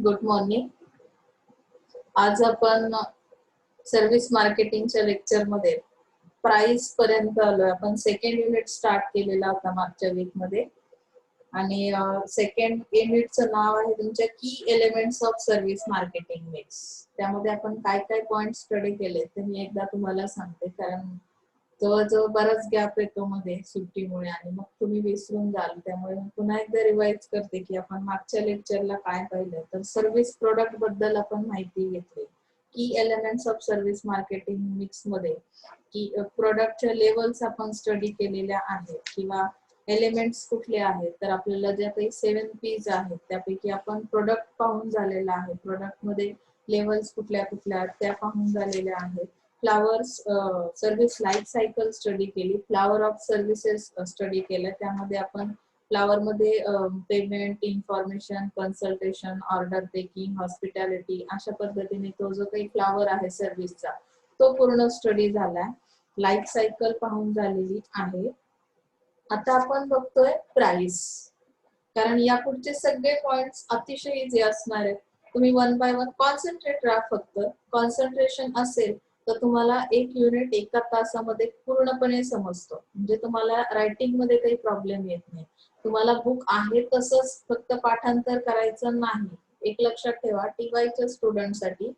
Good morning. आज आपण service मार्केटिंगच्या लेक्चर मध्ये प्राइस पर्यंत आलोय. आपण सेकंड युनिट स्टार्ट केलेला होता मागच्या वीक मध्ये आणि सेकंड युनिटचं नाव आहे तुमच्या की elements of service marketing mix. त्यामध्ये आपण काय काय पॉइंट स्टडी केले ते मी एकदा तुम्हाला सांगते, कारण जवळजवळ बराच गॅप येतो मध्ये सुट्टीमुळे आणि मग तुम्ही विसरून जाल. त्यामुळे मी पुन्हा एकदा रिवाइज करते की आपण मागच्या लेक्चरला काय पाहिलं. तर सर्व्हिस प्रोडक्ट बद्दल आपण माहिती घेतली. की elements of service marketing mix मध्ये की प्रोडक्टच्या लेवल्स आपण स्टडी केलेल्या आहेत किंवा एलिमेंट्स कुठले आहेत. तर आपल्याला ज्या काही 7 P's आहेत त्यापैकी आपण प्रोडक्ट पाहून झालेला आहे. प्रोडक्ट मध्ये लेवल्स कुठल्या कुठल्या त्या पाहून झालेल्या आहेत. Flowers service life cycle study केली. फ्लावर ऑफ सर्व्हिसेस स्टडी केलं. त्यामध्ये आपण फ्लावर मध्ये payment, information, consultation, order taking, hospitality अशा पद्धतीने तो जो काही फ्लावर आहे सर्व्हिसचा तो पूर्ण स्टडी झालाय. लाईफ सायकल पाहून झालेली आहे. आता आपण बघतोय प्राइस, कारण या पुढचे सगळे पॉइंट्स अतिशय इझी असणार आहेत. तुम्ही वन बाय वन कॉन्सन्ट्रेट राहा. फक्त कॉन्सन्ट्रेशन असेल तर तुम्हाला एक युनिट एका तासामध्ये पूर्णपणे समजतो. म्हणजे तुम्हाला रायटिंग मध्ये काही प्रॉब्लेम येत नाही. तुम्हाला बुक आहे तसंच फक्त पाठांतर करायचं नाही. एक लक्षात ठेवा टीवायच्या स्टुडंटसाठी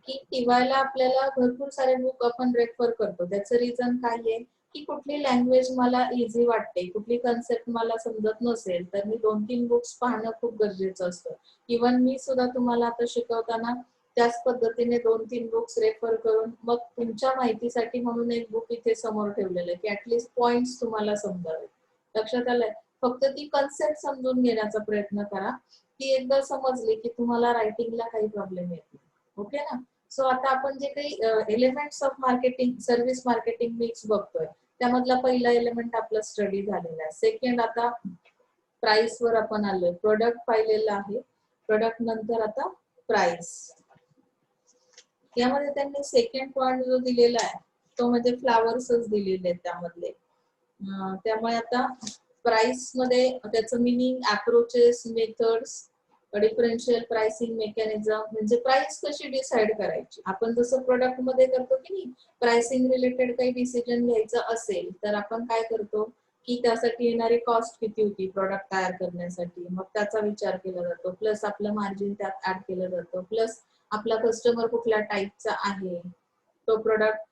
की टीवायला आपल्याला भरपूर सारे बुक आपण रेफर करतो. त्याचं रिझन काय आहे की कुठली लँग्वेज मला इझी वाटते, कुठली कन्सेप्ट मला समजत नसेल तर मी 2-3 बुक्स पाहणं खूप गरजेचं असतं. इव्हन मी सुद्धा तुम्हाला आता शिकवताना त्याच पद्धतीने 2-3 बुक्स रेफर करून मग तुमच्या माहितीसाठी म्हणून एक बुक इथे समोर ठेवलेलं आहे की ऍटलीस्ट पॉइंट्स तुम्हाला समजावेत. लक्षात आलंय? फक्त ती कन्सेप्ट समजून घेण्याचा प्रयत्न करा. ती एकदा समजली की तुम्हाला रायटिंगला काही प्रॉब्लेम येत नाही. ओके ना? सो आता आपण जे काही elements of marketing service marketing mix बघतोय त्यामधला पहिला एलिमेंट आपला स्टडी झालेला आहे. सेकंड आता प्राइस वर आपण आलोय. प्रोडक्ट पाहिलेला आहे. प्रोडक्ट नंतर आता प्राइस. यामध्ये त्यांनी सेकंड पॉइंट जो दिलेला आहे तो म्हणजे फ्लावर्सच दिलेले आहेत त्यामधले. त्यामुळे आता प्राइस मध्ये त्याचं meaning, approaches, methods, differential pricing mechanism म्हणजे प्राइस कशी डिसाइड करायची. आपण जसं प्रोडक्ट मध्ये करतो की नाही, प्राइसिंग रिलेटेड काही डिसिजन घ्यायचं असेल तर आपण काय करतो की त्यासाठी येणारी कॉस्ट किती होती प्रोडक्ट तयार करण्यासाठी, मग त्याचा विचार केला जातो. प्लस आपलं मार्जिन त्यात ऍड केलं जातं. प्लस आपला कस्टमर कुठल्या टाईपचा आहे, तो प्रोडक्ट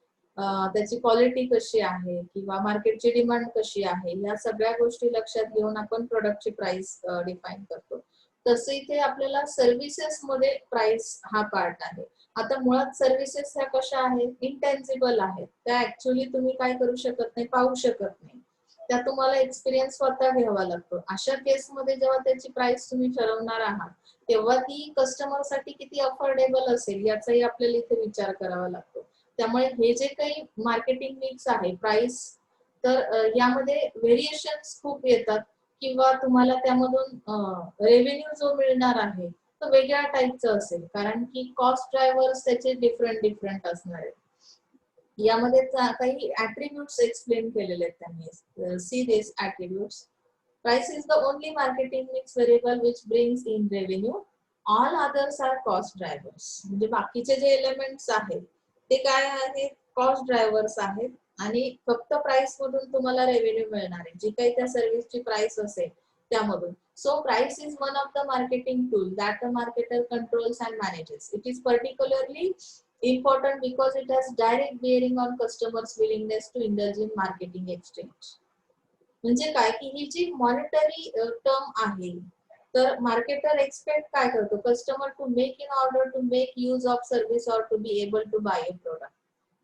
त्याची क्वालिटी कशी आहे किंवा मार्केटची डिमांड कशी आहे, या सगळ्या गोष्टी लक्षात घेऊन आपण प्रोडक्टची प्राइस डिफाईन करतो. तसं इथे आपल्याला सर्व्हिसेस मध्ये प्राइस हा पार्ट आहे. आता मुळात सर्व्हिसेस ह्या कशा आहेत, इंटेन्जिबल आहेत. त्या ऍक्च्युअली तुम्ही काय करू शकत नाही, पाहू शकत नाही. त्या तुम्हाला एक्सपिरियन्स स्वतः घ्यावा लागतो. अशा केसमध्ये जेव्हा त्याची प्राइस तुम्ही ठरवणार आहात तेव्हा ती कस्टमरसाठी किती अफोर्डेबल असेल याचाही आपल्याला इथे विचार करावा लागतो. त्यामुळे हे जे काही मार्केटिंग मिक्स आहे प्राइस, तर यामध्ये व्हेरिएशन्स खूप येतात किंवा तुम्हाला त्यामधून रेव्हेन्यू जो मिळणार आहे तो वेगळ्या टाईपचा असेल, कारण की कॉस्ट ड्रायव्हर्स त्याचे डिफरंट असणार आहेत. यामध्ये काही ऍट्रिब्यूट्स एक्सप्लेन केलेले आहेत त्यांनी. See this attributes. Price is the only marketing mix variable which brings in revenue. All others are cost drivers. म्हणजे बाकीचे जे एलिमेंट्स आहेत ते काय आहेत, कॉस्ट ड्रायव्हर्स आहेत आणि फक्त प्राइस मधून तुम्हाला रेव्हेन्यू मिळणार आहे, जी काही त्या सर्व्हिसची प्राइस असेल त्यामधून. So price is one of the marketing tool that a marketer controls and manages. It is particularly important because it has direct bearing on customers' willingness to indulge in marketing exchange. म्हणजे काय की ही जी monetary term आहे, तर marketer expect काय करतो, customer to make in order to make use of service और to be able to buy a product.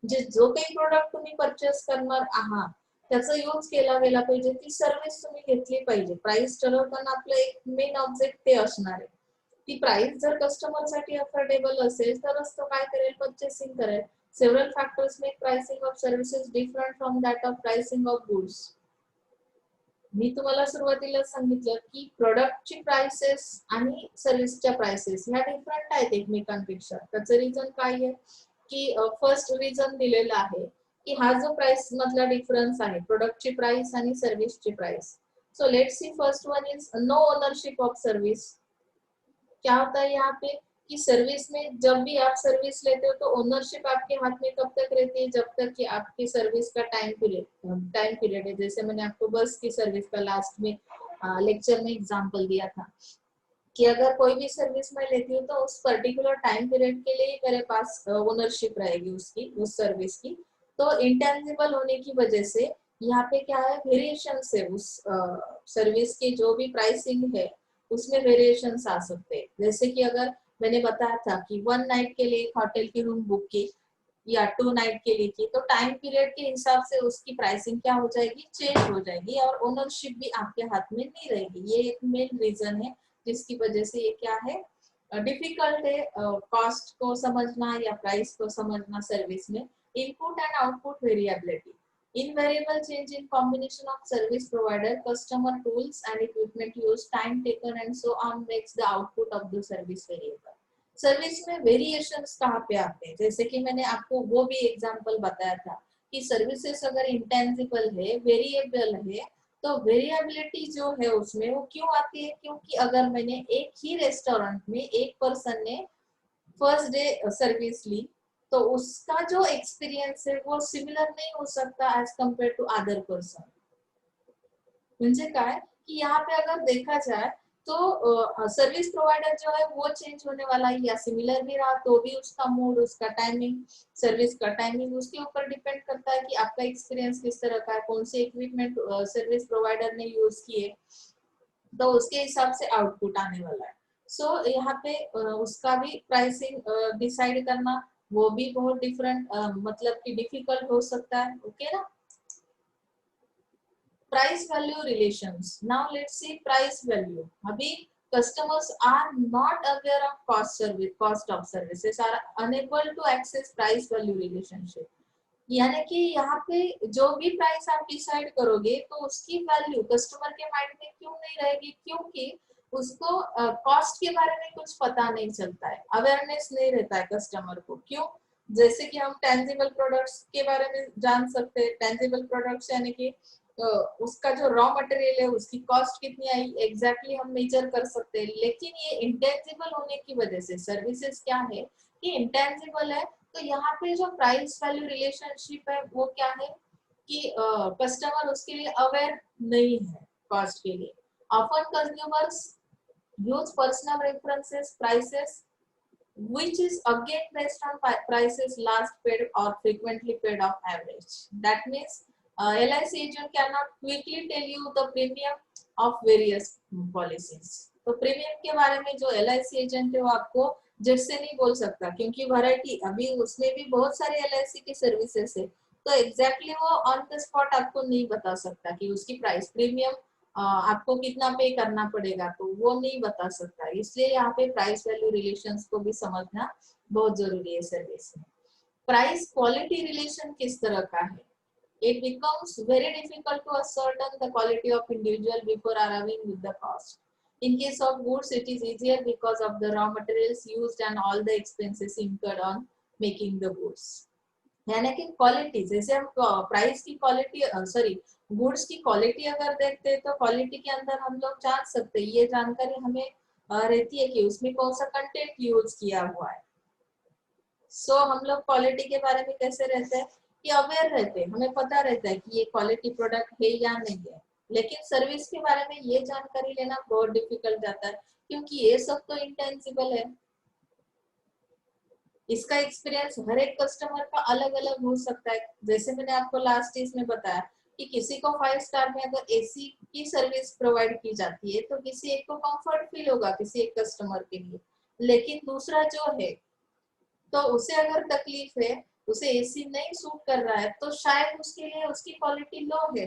म्हणजे जो काही प्रोडक्ट तुम्ही परचेस करणार आहात त्याचा यूज केला गेला पाहिजे, ती सर्व्हिस तुम्ही घेतली पाहिजे. प्राइस ठरवताना आपलं एक मेन ऑब्जेक्ट ते असणार आहे. ती प्राइस जर कस्टमर साठी अफोर्डेबल असेल तरच तो काय करेल, परचेसिंग करेल. Several factors make pricing of services different from that of pricing of goods. मी तुम्हाला सुरुवातीला सांगितलं की प्रोडक्टची प्राइसेस आणि सर्व्हिसच्या प्राइसेस ह्या डिफरंट आहेत एकमेकांपेक्षा. त्याचं रिझन काय आहे की फर्स्ट रिझन दिलेलं आहे की हा जो प्राइस मधला डिफरन्स आहे, प्रोडक्टची प्राइस आणि सर्व्हिसची price. So let's see, first one is no ownership of service. क्या होता है यहाँ पे कि सर्विस में जब भी आप सर्विस लेते हो तो ओनरशिप आपके हाथ में कब तक रहती है, जब तक कि आपकी सर्विस का टाइम पीरियड है। जैसे मैंने आपको बस की सर्विस का लास्ट में लेक्चर में एग्जांपल दिया था कि अगर कोई भी सर्विस मैं लेती हूँ तो उस पर्टिकुलर टाइम पीरियड के लिए मेरे पास ओनरशिप रहेगी उसकी, उस सर्विस की। तो इंटेंजिबल होने की वजह से यहाँ पे क्या है, वेरिएशन है उस सर्विस की, जो भी प्राइसिंग है उसमें वेरिएशन आ सकते हैं। जैसे कि अगर मैंने बताया था कि 1 नाइट के लिए होटल की रूम बुक की या 2 नाइट के लिए की, तो टाइम पीरियड के हिसाब से उसकी प्राइसिंग क्या हो जाएगी, चेंज हो जाएगी, और ओनरशिप भी आपके हाथ में नहीं रहेगी। ये एक मेन रीजन है जिसकी वजह से ये क्या है, डिफिकल्ट है कॉस्ट को समझना या प्राइस को समझना सर्विस में। Input and output variability, invariable change in combination of service provider, customer, tools and equipment used, time taken and so on makes the output of the service variable. Service में variations कहाँ पे आते हैं, जैसे कि मैंने आपको वो भी एग्जांपल बताया था कि सर्विसेज अगर इंटेंजिबल है, वेरिएबल है, तो वेरिएबिलिटी जो है उसमें वो क्यों आती है, क्योंकि अगर मैंने एक ही रेस्टोरेंट में एक पर्सन ने फर्स्ट डे सर्विस ली तो उसका जो एक्सपीरियंस है वो सिमिलर नहीं हो सकता as compare to other person. म्हणजे काय कि यहाँ पे अगर देखा जाए तो सर्विस प्रोवाइडर जो है वो चेंज होने वाला है, या सिमिलर भी रहा तो भी उसका मूड, उसका टाइमिंग, सर्विस का टाइमिंग उसके ऊपर डिपेंड करता है कि आपका एक्सपीरियंस किस तरह का है, कौन से इक्विपमेंट सर्विस प्रोवाइडर ने यूज किए, तो उसके हिसाब से आउटपुट आने वाला है। सो यहाँ पे उसका भी प्राइसिंग डिसाइड करना वो भी बहुत डिफरेंट मतलब कि डिफिकल्ट हो सकता है। ओके ना, price value relations. Now let's see price value. अभी customers are not aware of cost of services, are unable to access price value relationship। यानी कि यहाँ पे जो भी प्राइस आप डिसाइड करोगे तो उसकी वैल्यू कस्टमर के माइंड में क्यों नहीं रहेगी, क्योंकि उसको कॉस्ट के बारे में कुछ पता नहीं चलता है, अवेयरनेस नहीं रहता है कस्टमर को। क्यों, जैसे कि हम टेंजिबल प्रोडक्ट्स के बारे में जान सकते हैं, टेंजिबल प्रोडक्ट्स यानी कि उसका जो रॉ मटेरियल है उसकी कॉस्ट कितनी आई एग्जैक्टली हम मेजर कर सकते हैं। लेकिन ये इंटेंजिबल होने की वजह से सर्विसेज क्या है कि इंटेंजिबल है, तो यहाँ पे जो प्राइस वैल्यू रिलेशनशिप है वो क्या है कि कस्टमर उसके लिए अवेयर नहीं है कॉस्ट के लिए। Often consumers use personal references prices which is again based on prices last paid or frequently paid of average. That means LIC agent cannot quickly tell you the premium of various policies. तो premium के बारे में जो LIC agent है वो आपको जट से नहीं बोल सकता, क्योंकि वैरायटी अभी उसमें भी बहुत सारे LIC की सर्विसेज है, तो एग्जैक्टली वो ऑन द स्पॉट आपको नहीं बता सकता कि उसकी प्राइस प्रीमियम आपको कितना पे करना पड़ेगा, तो वो नहीं बता सकता। इसलिए यहाँ पे प्राइस वैल्यू रिलेशंस को भी समझना बहुत जरूरी है सर्विस में। प्राइस क्वालिटी रिलेशन किस तरह का है, it becomes very difficult to ascertain the quality of individual before arriving with the cost. In case of goods, it is easier because of the raw materials used and all the expenses incurred on making the goods. यानी कि quality, जैसे हम price की quality sorry goods की quality अगर देखते हैं तो क्वालिटी के अंदर हम लोग जान सकते हैं, ये जानकारी हमें रहती है कि उसमें कौन सा कंटेंट यूज किया हुआ है। सो हम लोग क्वालिटी के बारे में कैसे रहते हैं कि अवेयर रहते हैं, हमें पता रहता है कि ये क्वालिटी प्रोडक्ट है या नहीं है। लेकिन सर्विस के बारे में ये जानकारी लेना बहुत डिफिकल्ट जाता है, क्योंकि ये सब तो इंटेंजिबल है, इसका एक्सपीरियंस हर एक कस्टमर का अलग अलग हो सकता है। जैसे मैंने आपको लास्ट इसमें बताया कि किसी को 5 स्टार में अगर एसी की सर्विस प्रोवाइड की जाती है तो किसी एक को कंफर्ट फील होगा किसी एक कस्टमर के लिए, लेकिन दूसरा जो है तो उसे अगर तकलीफ है, उसे एसी नहीं सूट कर रहा है, तो शायद उसके लिए उसकी क्वालिटी लो है।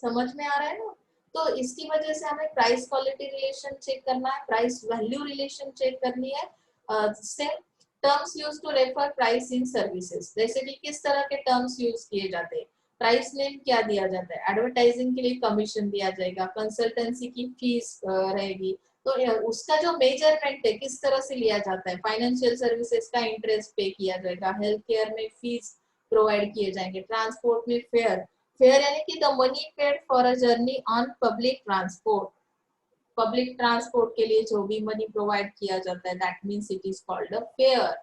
समझ में आ रहा है ना, तो इसकी वजह से हमें प्राइस क्वालिटी रिलेशन चेक करना है, प्राइस वैल्यू रिलेशन चेक करनी है। Terms use to refer price in services, जैसे कि किस तरह के टर्म्स यूज किए जाते हैं, प्राइस नेम क्या दिया जाता है, एडवर्टाइजिंग के लिए कमीशन दिया जाएगा, कंसल्टेंसी की फीस रहेगी, तो उसका जो मेजरमेंट है किस तरह से लिया जाता है, फाइनेंशियल सर्विसेज का इंटरेस्ट पे किया जाएगा, हेल्थ केयर में फीस प्रोवाइड किए जाएंगे, ट्रांसपोर्ट में फेयर, फेयर यानी कि the money paid for a journey on public transport, public transport के लिए जो भी मनी प्रोवाइड किया जाता है that means it is called a fair.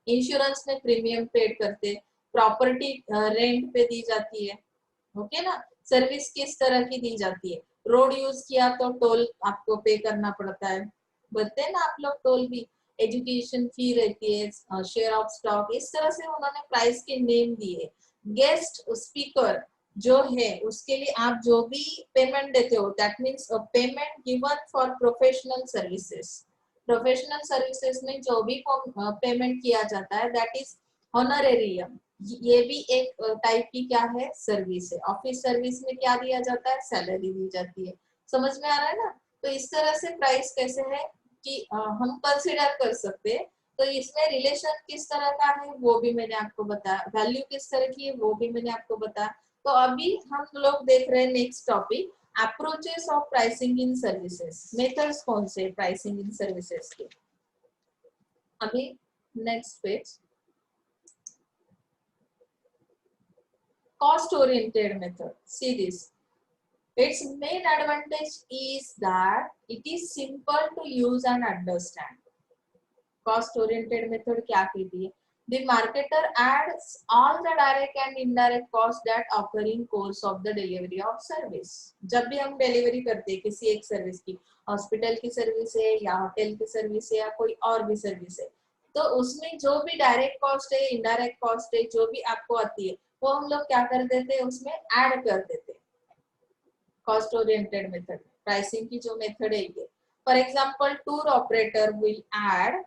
Insurance में प्रीमियम पेड करते, प्रॉपर्टी रेंट पे दी जाती है, ओके ना। सर्विस किस तरह की दी जाती है, रोड यूज किया तो टोल आपको पे करना पड़ता है, बोलते हैं ना आप लोग टोल भी। एजुकेशन फी रहती है, शेयर ऑफ स्टॉक, इस तरह से उन्होंने प्राइस के नेम दिए। गेस्ट स्पीकर जो है उसके लिए आप जो भी पेमेंट देते हो that means payment given for professional services. Professional services में जो भी पेमेंट किया जाता है दैट इज ऑनरेरियम। ये भी एक टाइप की क्या है, सर्विस है। ऑफिस सर्विस में क्या दिया जाता है, सैलरी दी जाती है। समझ में आ रहा है ना। तो इस तरह से प्राइस कैसे है कि हम कंसिडर कर सकते हैं। तो इसमें रिलेशन किस तरह का है वो भी मैंने आपको बताया, वैल्यू किस तरह की है वो भी मैंने आपको बताया। तो अभी हम लोग देख रहे हैं next topic, approaches of pricing in services. Methods कौन से प्राइसिंग इन सर्विसेज के। अभी next page, cost oriented method. See this, its main advantage is that it is simple to use and understand. Cost oriented method क्या कहती है, the marketer adds all the direct and indirect costs that occur in course of the delivery of service. जब भी हम delivery करते हैं किसी एक सर्विस की, हॉस्पिटल की सर्विस है या होटल की सर्विस है या कोई और भी सर्विस है, तो उसमें जो भी डायरेक्ट कॉस्ट है, इनडायरेक्ट कॉस्ट है, जो भी आपको आती है वो हम लोग क्या कर देते हैं, उसमें ऐड कर देते हैं। कॉस्ट ओरिएंटेड मेथड, प्राइसिंग की जो मेथड है ये। For example tour operator will add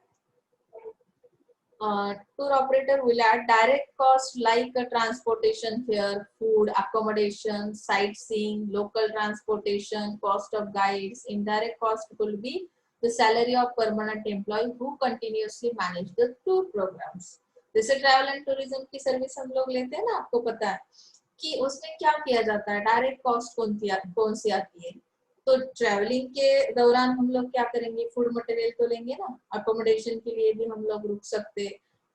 direct cost like transportation fare, food, accommodation, sightseeing, local transportation, cost of guides. Indirect cost will be the salary of permanent employee who continuously manage the tour programs. जैसे travel and tourism की service हम लोग लेते हैं ना, आपको पता है कि उसमें क्या किया जाता है, डायरेक्ट कॉस्ट कौन सी आती है। तो ट्रैवलिंग के दौरान हम लोग क्या करेंगे, फूड मटेरियल तो लेंगे ना, अकोमोडेशन के लिए भी हम लोग रुक सकते,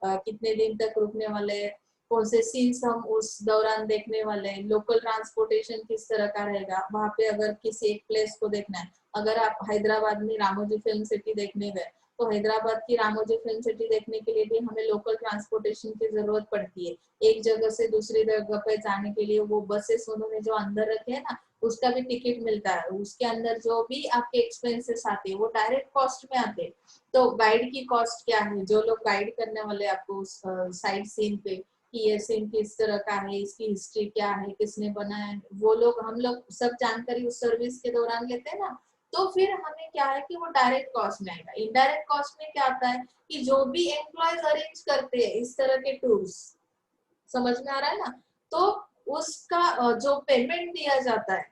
कितने दिन तक रुकने वाले, कौन से सीन्स हम उस दौरान देखने वाले, लोकल ट्रांसपोर्टेशन किस तरह का रहेगा वहां पे। अगर किसी एक प्लेस को देखना है, अगर आप हैदराबाद में रामोजी फिल्म सिटी देखने गए तो हैदराबाद की रामोजी फिल्म सिटी देखने के लिए भी हमें लोकल ट्रांसपोर्टेशन की जरूरत पड़ती है। एक जगह से दूसरी जगह पे जाने के लिए वो बसेस उन्होंने जो अंदर रखे हैं ना, उसका भी टिकट मिलता है, उसके अंदर जो भी आपके एक्सपेंसेस आते हैं वो डायरेक्ट कॉस्ट में आते हैं। तो गाइड की कॉस्ट क्या है, जो लोग गाइड करने वाले आपको उस साइड सीन पे कि ये सीन किस तरह का है, इसकी हिस्ट्री क्या है, किसने बनाया है, वो लोग हम लोग सब जानकारी उस सर्विस के दौरान लेते हैं ना। तो फिर हमें क्या है कि वो डायरेक्ट कॉस्ट में आएगा। इनडायरेक्ट कॉस्ट में क्या आता है कि जो भी एम्प्लॉयज अरेंज करते हैं इस तरह के टूर्स, समझ में आ रहा है ना, तो उसका जो पेमेंट दिया जाता है,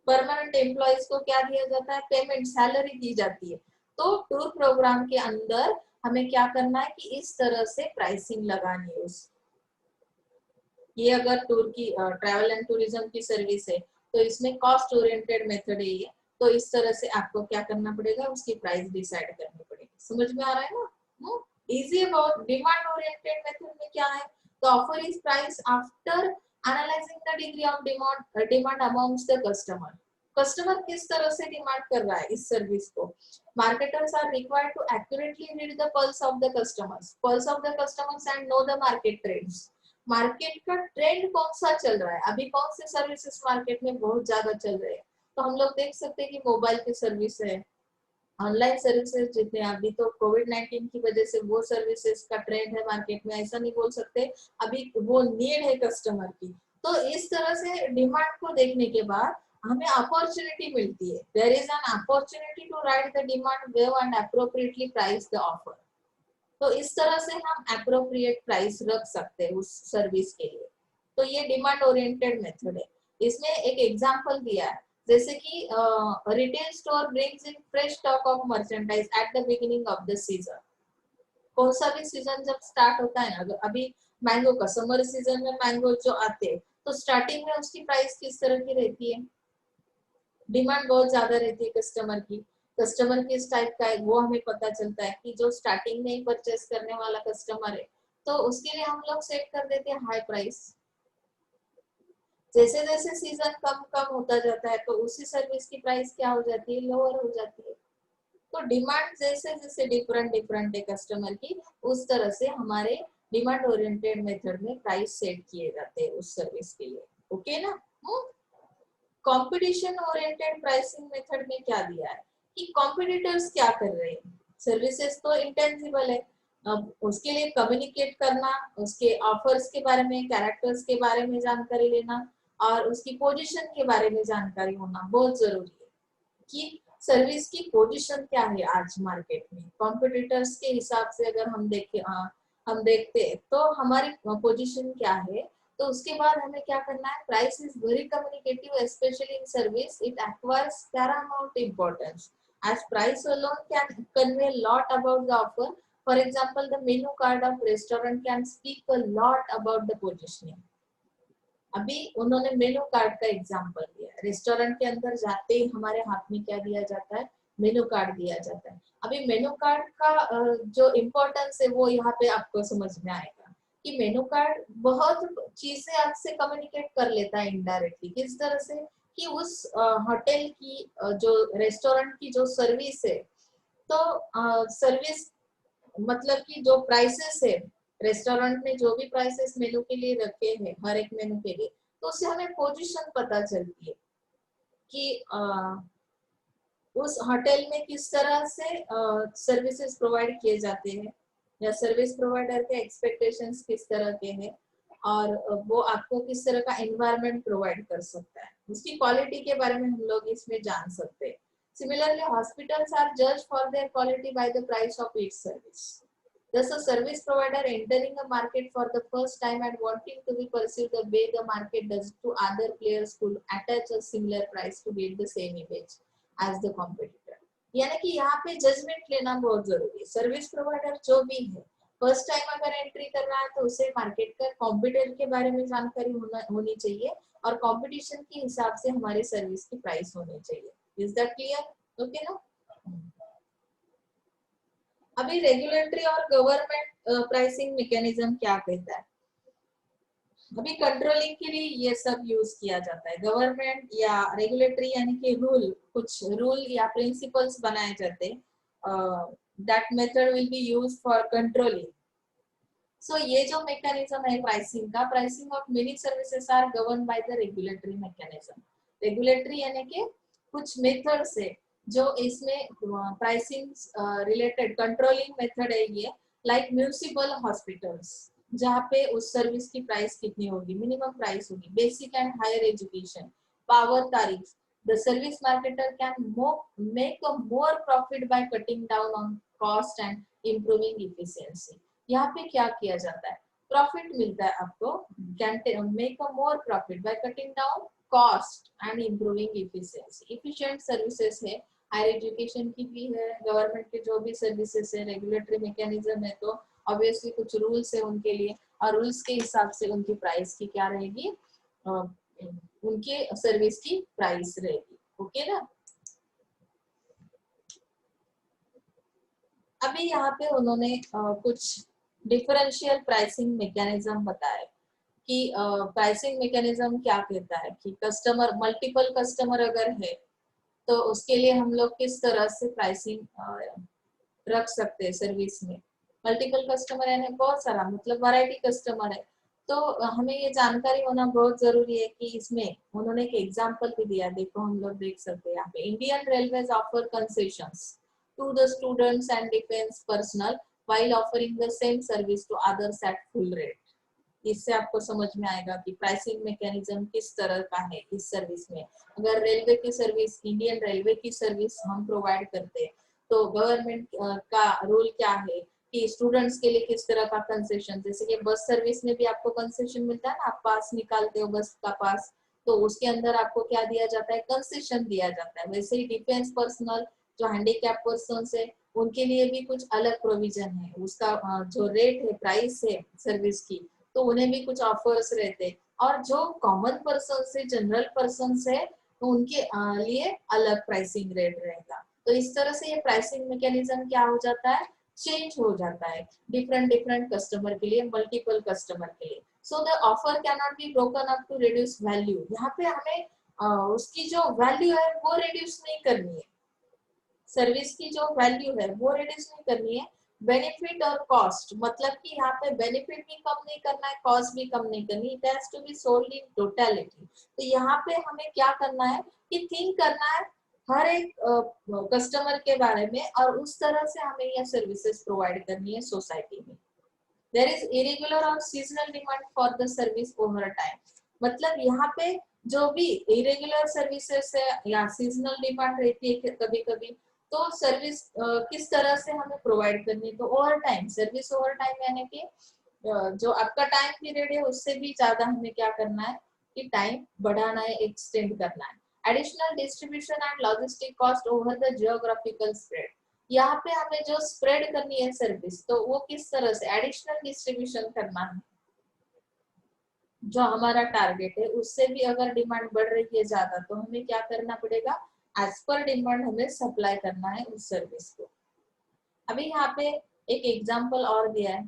परमानेंट एम्प्लॉयज को क्या दिया जाता है, पेमेंट, सैलरी दी जाती है। तो टूर प्रोग्राम के अंदर हमें क्या करना है कि इस तरह से प्राइसिंग लगानी है उस, ये अगर टूर की ट्रैवल एंड टूरिज्म की सर्विस है तो इसमें कॉस्ट ओरिएंटेड मेथड है ये। तो इस तरह से आपको क्या करना पड़ेगा, उसकी प्राइस डिसाइड करनी पड़ेगी। समझ में आ रहा है ना। Easy about demand oriented method में क्या है, the offer is price after analysing the degree of demand amongst the customer. Customer किस तरह से डिमांड कर रहा है इस सर्विस को। Marketers are required to accurately read the pulse of the customers and know the market trends. Market का trend कौन सा चल रहा है, अभी कौन से सर्विसेज मार्केट में बहुत ज्यादा चल रहे हैं। तो हम लोग देख सकते हैं कि मोबाइल की सर्विस है, ऑनलाइन सर्विसेज जितने, अभी तो कोविड-19 की वजह से वो सर्विसेज का ट्रेंड है मार्केट में, ऐसा नहीं बोल सकते, अभी वो नीड है कस्टमर की। तो इस तरह से डिमांड को देखने के बाद हमें अपॉर्चुनिटी मिलती है, there is an opportunity to ride the demand wave and appropriately price the offer. तो इस तरह से हम एप्रोप्रिएट प्राइस रख सकते हैं उस सर्विस के लिए। तो ये डिमांड ओरिएंटेड मेथड है। इसमें एक एग्जांपल दिया है, जैसे कि retail store brings in fresh stock of merchandise at the beginning of the season. कौन सा भी सीजन जब स्टार्ट होता है ना, अभी मैंगो का समर सीजन में मैंगो जो आते हैं तो स्टार्टिंग में उसकी प्राइस किस तरह की रहती है, डिमांड बहुत ज्यादा रहती है कस्टमर की। कस्टमर किस टाइप का है वो हमें पता चलता है कि जो स्टार्टिंग में ही परचेस करने वाला कस्टमर है तो उसके लिए हम लोग सेट कर देते हैं हाई प्राइस। जैसे जैसे सीजन कम कम होता जाता है तो उसी सर्विस की प्राइस क्या हो जाती है, लोअर हो जाती है। तो डिमांड जैसे जैसे डिफरेंट डिफरेंट है कस्टमर की, उस तरह से हमारे डिमांड ओरिएंटेड मेथड में प्राइस सेट किए जाते हैं उस सर्विस के लिए। ओके ना। कंपटीशन ओरिएंटेड प्राइसिंग मेथड में क्या दिया है कि कॉम्पिटिटर्स क्या कर रहे हैं। सर्विसेज तो इंटेंजिबल है, अब उसके लिए कम्युनिकेट करना, उसके ऑफर्स के बारे में, कैरेक्टर्स के बारे में जानकारी लेना और उसकी पोजीशन के बारे में जानकारी होना बहुत जरूरी है कि सर्विस की पोजीशन क्या है आज मार्केट में। कॉम्पिटिटर्स के हिसाब से अगर हम देखते हैं तो हमारी पोजीशन क्या है। तो उसके बाद हमें क्या करना है, price is very communicative specially in service, it acquires Paramount importance as price alone can convey a lot about the offer. For example, the menu card of restaurant can speak a lot about the positioning. अभी उन्होंने menu card का example दिया। Restaurant के अंदर जाते ही हमारे हाथ में क्या दिया जाता है, मेनू कार्ड दिया जाता है। अभी मेनू कार्ड का जो इम्पोर्टेंस है वो यहाँ पे आपको समझ में आएगा कि मेनू कार्ड बहुत चीजें आपसे कम्युनिकेट कर लेता है इनडायरेक्टली। किस तरह से कि उस होटल की जो रेस्टोरेंट की जो सर्विस है, तो सर्विस मतलब कि जो प्राइसेस है, रेस्टोरेंट ने जो भी प्राइसेस मेनू के लिए रखे हैं हर एक मेनू के लिए, तो उससे हमें पोजीशन पता चलती है कि उस होटल में किस तरह से सर्विसेज प्रोवाइड किए जाते हैं या सर्विस प्रोवाइडर के एक्सपेक्टेशंस किस तरह के हैं और वो आपको किस तरह का एनवायरनमेंट प्रोवाइड कर सकता है, उसकी क्वालिटी के बारे में हम लोग इसमें जान सकते हैं। Similarly, hospitals are judged for their quality by the price of its service. Thus, a service provider entering a market for the first time and wanting to be perceived the way the market does to other players could attach a similar price to get the same image as the competitor. यानी कि यहाँ पे judgement लेना बहुत जरूरी है। Service provider जो भी है, फर्स्ट टाइम अगर एंट्री कर रहा है तो उसे मार्केट का कॉम्पिटिटर के बारे में जानकारी होनी चाहिए और कंपटीशन के हिसाब से हमारे सर्विस की प्राइस होनी चाहिए। Is that clear? ओके ना। अभी रेगुलेटरी और गवर्नमेंट प्राइसिंग मैकेनिज्म क्या कहता है। अभी कंट्रोलिंग के लिए ये सब यूज किया जाता है। गवर्नमेंट या रेगुलेटरी यानी कि कुछ रूल या प्रिंसिपल्स बनाए जाते हैं। That method will be used for controlling. So ये जो मैकेनिज्म है प्राइसिंग का, pricing of many services are govern by the regulatory mechanism. Regulatory यानी कि कुछ मेथड्स है जो इसमें प्राइसिंग रिलेटेड कंट्रोलिंग मेथड है ये, लाइक म्यूनिसिपल हॉस्पिटल्स जहाँ पे उस सर्विस की प्राइस कितनी होगी, मिनिमम प्राइस होगी। Basic and higher education, power tariff, the service marketer can make a more profit by cutting down on cost and improving efficiency. यहाँ पे क्या किया जाता है, प्रॉफिट मिलता है आपको, can make a more profit by cutting down cost and improving efficiency. Efficient services है, हायर एजुकेशन की भी है, गवर्नमेंट के जो भी सर्विसेज है, रेगुलेटरी मैकेनिज्म है, तो ऑब्वियसली कुछ रूल्स है उनके लिए और रूल्स के हिसाब से उनकी प्राइस की क्या रहेगी, उनके सर्विस की प्राइस रहेगी। ओके ना। अभी यहाँ पे उन्होंने कुछ डिफरेंशियल प्राइसिंग मैकेनिज्म बताया कि प्राइसिंग मैकेनिज्म क्या कहता है कि कस्टमर, मल्टीपल कस्टमर अगर है तो उसके लिए हम लोग किस तरह से प्राइसिंग रख सकते हैं सर्विस में। मल्टीपल कस्टमर यानी बहुत सारा, मतलब वैरायटी कस्टमर है, तो हमें ये जानकारी होना बहुत जरूरी है कि इसमें उन्होंने एक एग्जांपल भी दिया, देखो हम लोग देख सकते हैं यहाँ पे, Indian Railways offer concessions to the students and defence personnel while offering the same service to others at full rate। इससे आपको समझ में आएगा कि प्राइसिंग मैकेनिज्म किस तरह का है इस सर्विस में। अगर रेलवे की सर्विस, इंडियन रेलवे की सर्विस हम प्रोवाइड करते हैं तो गवर्नमेंट का रूल क्या है कि स्टूडेंट्स के लिए किस तरह का कंसेशन, जैसे कि बस सर्विस में भी आपको कंसेशन मिलता है ना, आप पास निकालते हो बस का पास, तो उसके अंदर आपको क्या दिया जाता है, कंसेशन दिया जाता है। वैसे ही डिफेंस पर्सनल जो हैंडीकैप पर्सन है उनके लिए भी कुछ अलग प्रोविजन है, उसका जो रेट है, प्राइस है सर्विस की, तो उन्हें भी कुछ ऑफर्स रहते। और जो कॉमन पर्सन से, जनरल पर्सन है, तो उनके लिए अलग प्राइसिंग रेट रहेगा। तो इस तरह से ये प्राइसिंग मैकेनिज्म क्या हो जाता है, चेंज हो जाता है डिफरेंट डिफरेंट कस्टमर के लिए, मल्टीपल कस्टमर के लिए। So the offer can not be broken up to reduce value. यहाँ पे हमें उसकी जो वैल्यू है वो रिड्यूस नहीं करनी है, सर्विस की जो वैल्यू है वो रिड्यूस नहीं करनी है। बेनिफिट और कॉस्ट, मतलब कि यहाँ पे बेनिफिट भी कम नहीं करना है, कॉस्ट भी कम नहीं करनी, it has to be sold in totality. तो यहाँ पे हमें क्या करना है कि थिंक करना है हर एक कस्टमर के बारे में, और उस तरह से हमें यह सर्विसेज प्रोवाइड करनी है सोसाइटी में। देयर इज इरेगुलर और seasonal demand for the service over time, मतलब यहाँ पे जो भी इरेगुलर सर्विसेज है या सीजनल डिमांड रहती है कभी कभी, तो सर्विस किस तरह से हमें प्रोवाइड करनी है, तो over time service, over time यानी कि जो आपका टाइम पीरियड है उससे भी ज्यादा हमें क्या करना है कि टाइम बढ़ाना है, एक्सटेंड करना है। Additional distribution and logistic cost over the geographical spread, यहाँ पे हमें जो स्प्रेड करनी है सर्विस, तो वो किस तरह से एडिशनल डिस्ट्रीब्यूशन करना है, जो हमारा टारगेट है उससे भी अगर डिमांड बढ़ रही है ज्यादा तो हमें क्या करना पड़ेगा, एज पर डिमांड हमें सप्लाई करना है उस सर्विस को। अभी यहाँ पे एक एग्जांपल और दिया है,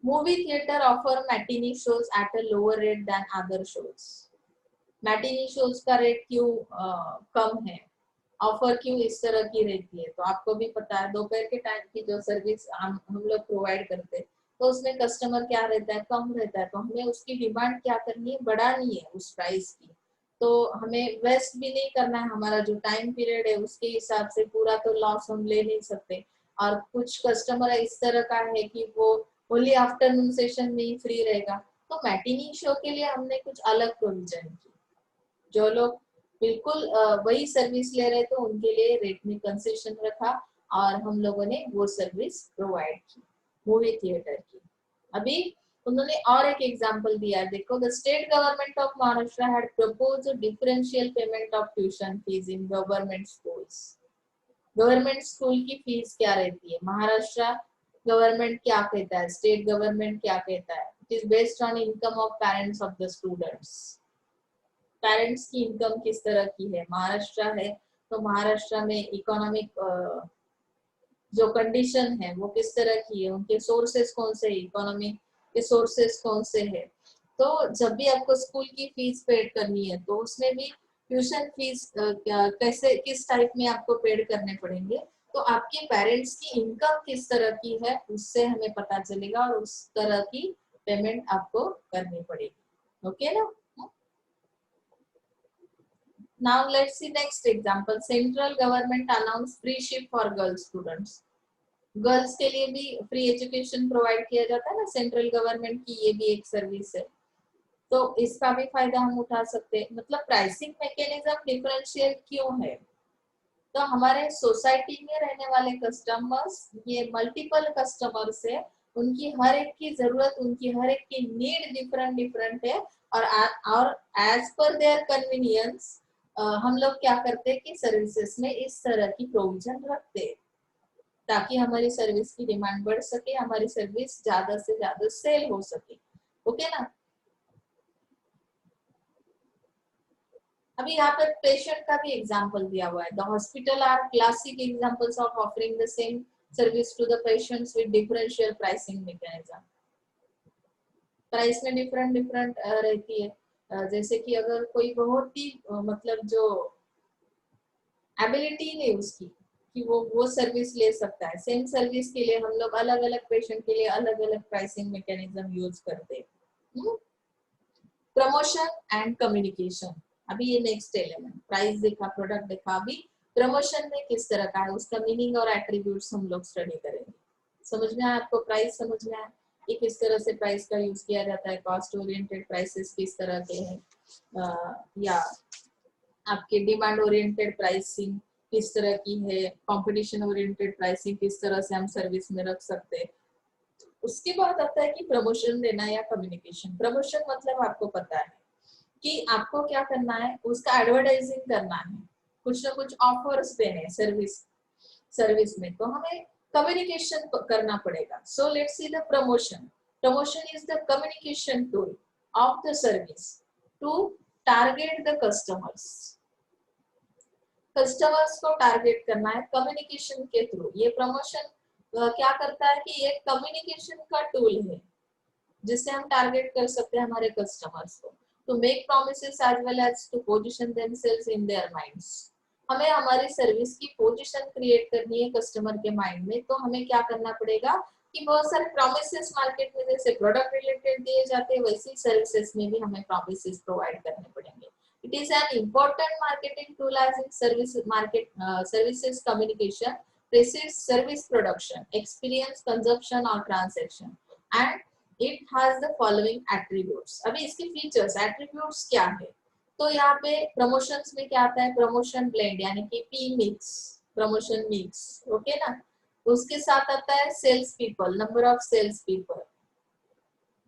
movie theatre offer matinee shows at a lower rate than other shows. Matinee shows का रेट क्यों कम है, ऑफर क्यों इस तरह की रहती है, तो आपको भी पता है दोपहर के टाइम की जो सर्विस हम लोग प्रोवाइड करते हैं तो उसमें कस्टमर क्या रहता है, कम रहता है, तो हमें उसकी डिमांड क्या करनी है, बढ़ानी है उस प्राइस की। तो हमें वेस्ट भी नहीं करना है, हमारा जो टाइम पीरियड है उसके हिसाब से पूरा तो लॉस हम ले नहीं सकते। और कुछ कस्टमर इस तरह का है कि वो ओनली आफ्टरनून सेशन में ही फ्री रहेगा, तो मैटिनी शो के लिए हमने कुछ अलग प्रोविजन की। जो लोग बिल्कुल वही सर्विस ले रहे तो उनके लिए रेट में कंसेशन रखा और हम लोगों ने वो सर्विस प्रोवाइड की मूवी थिएटर की। अभी उन्होंने और एक एग्जांपल दिया, देखो, the state government of Maharashtra had proposed differential payment of tuition fees in government schools. Government school की फीस क्या रहती है, महाराष्ट्र गवर्नमेंट क्या कहता है, स्टेट गवर्नमेंट क्या कहता है, it is based on income of parents of the students. Parents की इनकम किस तरह की है, महाराष्ट्र है तो महाराष्ट्र में इकोनॉमिक जो कंडीशन है वो किस तरह की है, उनके सोर्सेस कौन से, इकोनॉमी के सोर्सेस कौन से है। तो जब भी आपको स्कूल की फीस पेड करनी है तो उसमें भी ट्यूशन फीस कैसे किस टाइप में आपको पेड करने पड़ेंगे, तो आपके पेरेंट्स की इनकम किस तरह की है उससे हमें पता चलेगा और उस तरह की पेमेंट आपको करनी पड़ेगी। ओके ना। Now let's see next example. Central government announced free ship for girls students. Girls के लिए भी फ्री एजुकेशन प्रोवाइड किया जाता है ना, सेंट्रल गवर्नमेंट की ये भी एक सर्विस है, तो इसका भी फायदा हम उठा सकते हैं। मतलब प्राइसिंग मैकेनिज्म डिफरेंशियल क्यों है, तो हमारे सोसाइटी में रहने वाले कस्टमर्स ये मल्टीपल कस्टमर्स है, उनकी हर एक की जरूरत, उनकी हर एक की नीड डिफरेंट डिफरेंट है, और एज पर देयर कन्वीनियंस हम लोग क्या करते हैं कि सर्विसेज में इस तरह की प्रोविजन रखते हैं ताकि हमारी सर्विस की डिमांड बढ़ सके, हमारी सर्विस ज्यादा से ज्यादा सेल हो सके। ओके ना। अभी यहाँ पर पेशेंट का भी एग्जांपल दिया हुआ है, the hospital are classic examples of offering the same service to the patients with differential pricing mechanism. Price में डिफरेंट डिफरेंट रहती है, जैसे कि अगर कोई बहुत ही मतलब जो एबिलिटी नहीं उसकी कि वो सर्विस ले सकता है, सेम सर्विस के लिए हम लोग अलग अलग पेशेंट के लिए अलग अलग प्राइसिंग मैकेनिज्म यूज करते हैं। प्रमोशन एंड कम्युनिकेशन, अभी ये नेक्स्ट एलिमेंट, प्राइस देखा, प्रोडक्ट देखा, अभी प्रमोशन में किस तरह का है उसका मीनिंग और एट्रीब्यूट्स हम लोग स्टडी करेंगे। समझ में आया आपको, प्राइस समझ में आया कि किस तरह से प्राइस का यूज किया जाता है, कॉस्ट ओरिएंटेड प्राइसेस किस तरह के हैं, या आपके डिमांड ओरिएंटेड प्राइसिंग किस तरह की है, कंपटीशन ओरिएंटेड प्राइसिंग किस तरह से हम सर्विस में रख सकते हैं। उसके बाद आता है कि प्रमोशन देना या कम्युनिकेशन। प्रमोशन मतलब आपको पता है कि आपको क्या करना है, उसका एडवर्टाइजिंग करना है, कुछ ना कुछ ऑफर्स देने सर्विस में, तो हमें कम्युनिकेशन करना पड़ेगा। So let's see the promotion. Promotion is the communication tool of the service to target the customers. Customers को टारगेट करना है कम्युनिकेशन के थ्रू। ये प्रमोशन क्या करता है कि ये कम्युनिकेशन का टूल है, जिससे हम टारगेट कर सकते हैं हमारे कस्टमर्स को। To make promises as well as to position themselves in their minds. हमें हमारी सर्विस की पोजीशन क्रिएट करनी है कस्टमर के माइंड में, तो हमें क्या करना पड़ेगा कि बहुत सारे प्रोमिसेस मार्केट में जैसे प्रोडक्ट रिलेटेड दिए जाते हैं, वैसी सर्विसेज में भी हमें प्रोमिसेस प्रोवाइड करने पड़ेंगे। It is an important marketing tool as in services communication precedes service production, experience, consumption or transaction, and it has the following attributes. अभी इसके फीचर्स एट्रीब्यूट्स क्या है? तो यहाँ पे प्रमोशंस में क्या आता है? प्रमोशन ब्लेंड यानी कि P mix, promotion mix, okay ना। उसके साथ आता है sales people, number of sales people,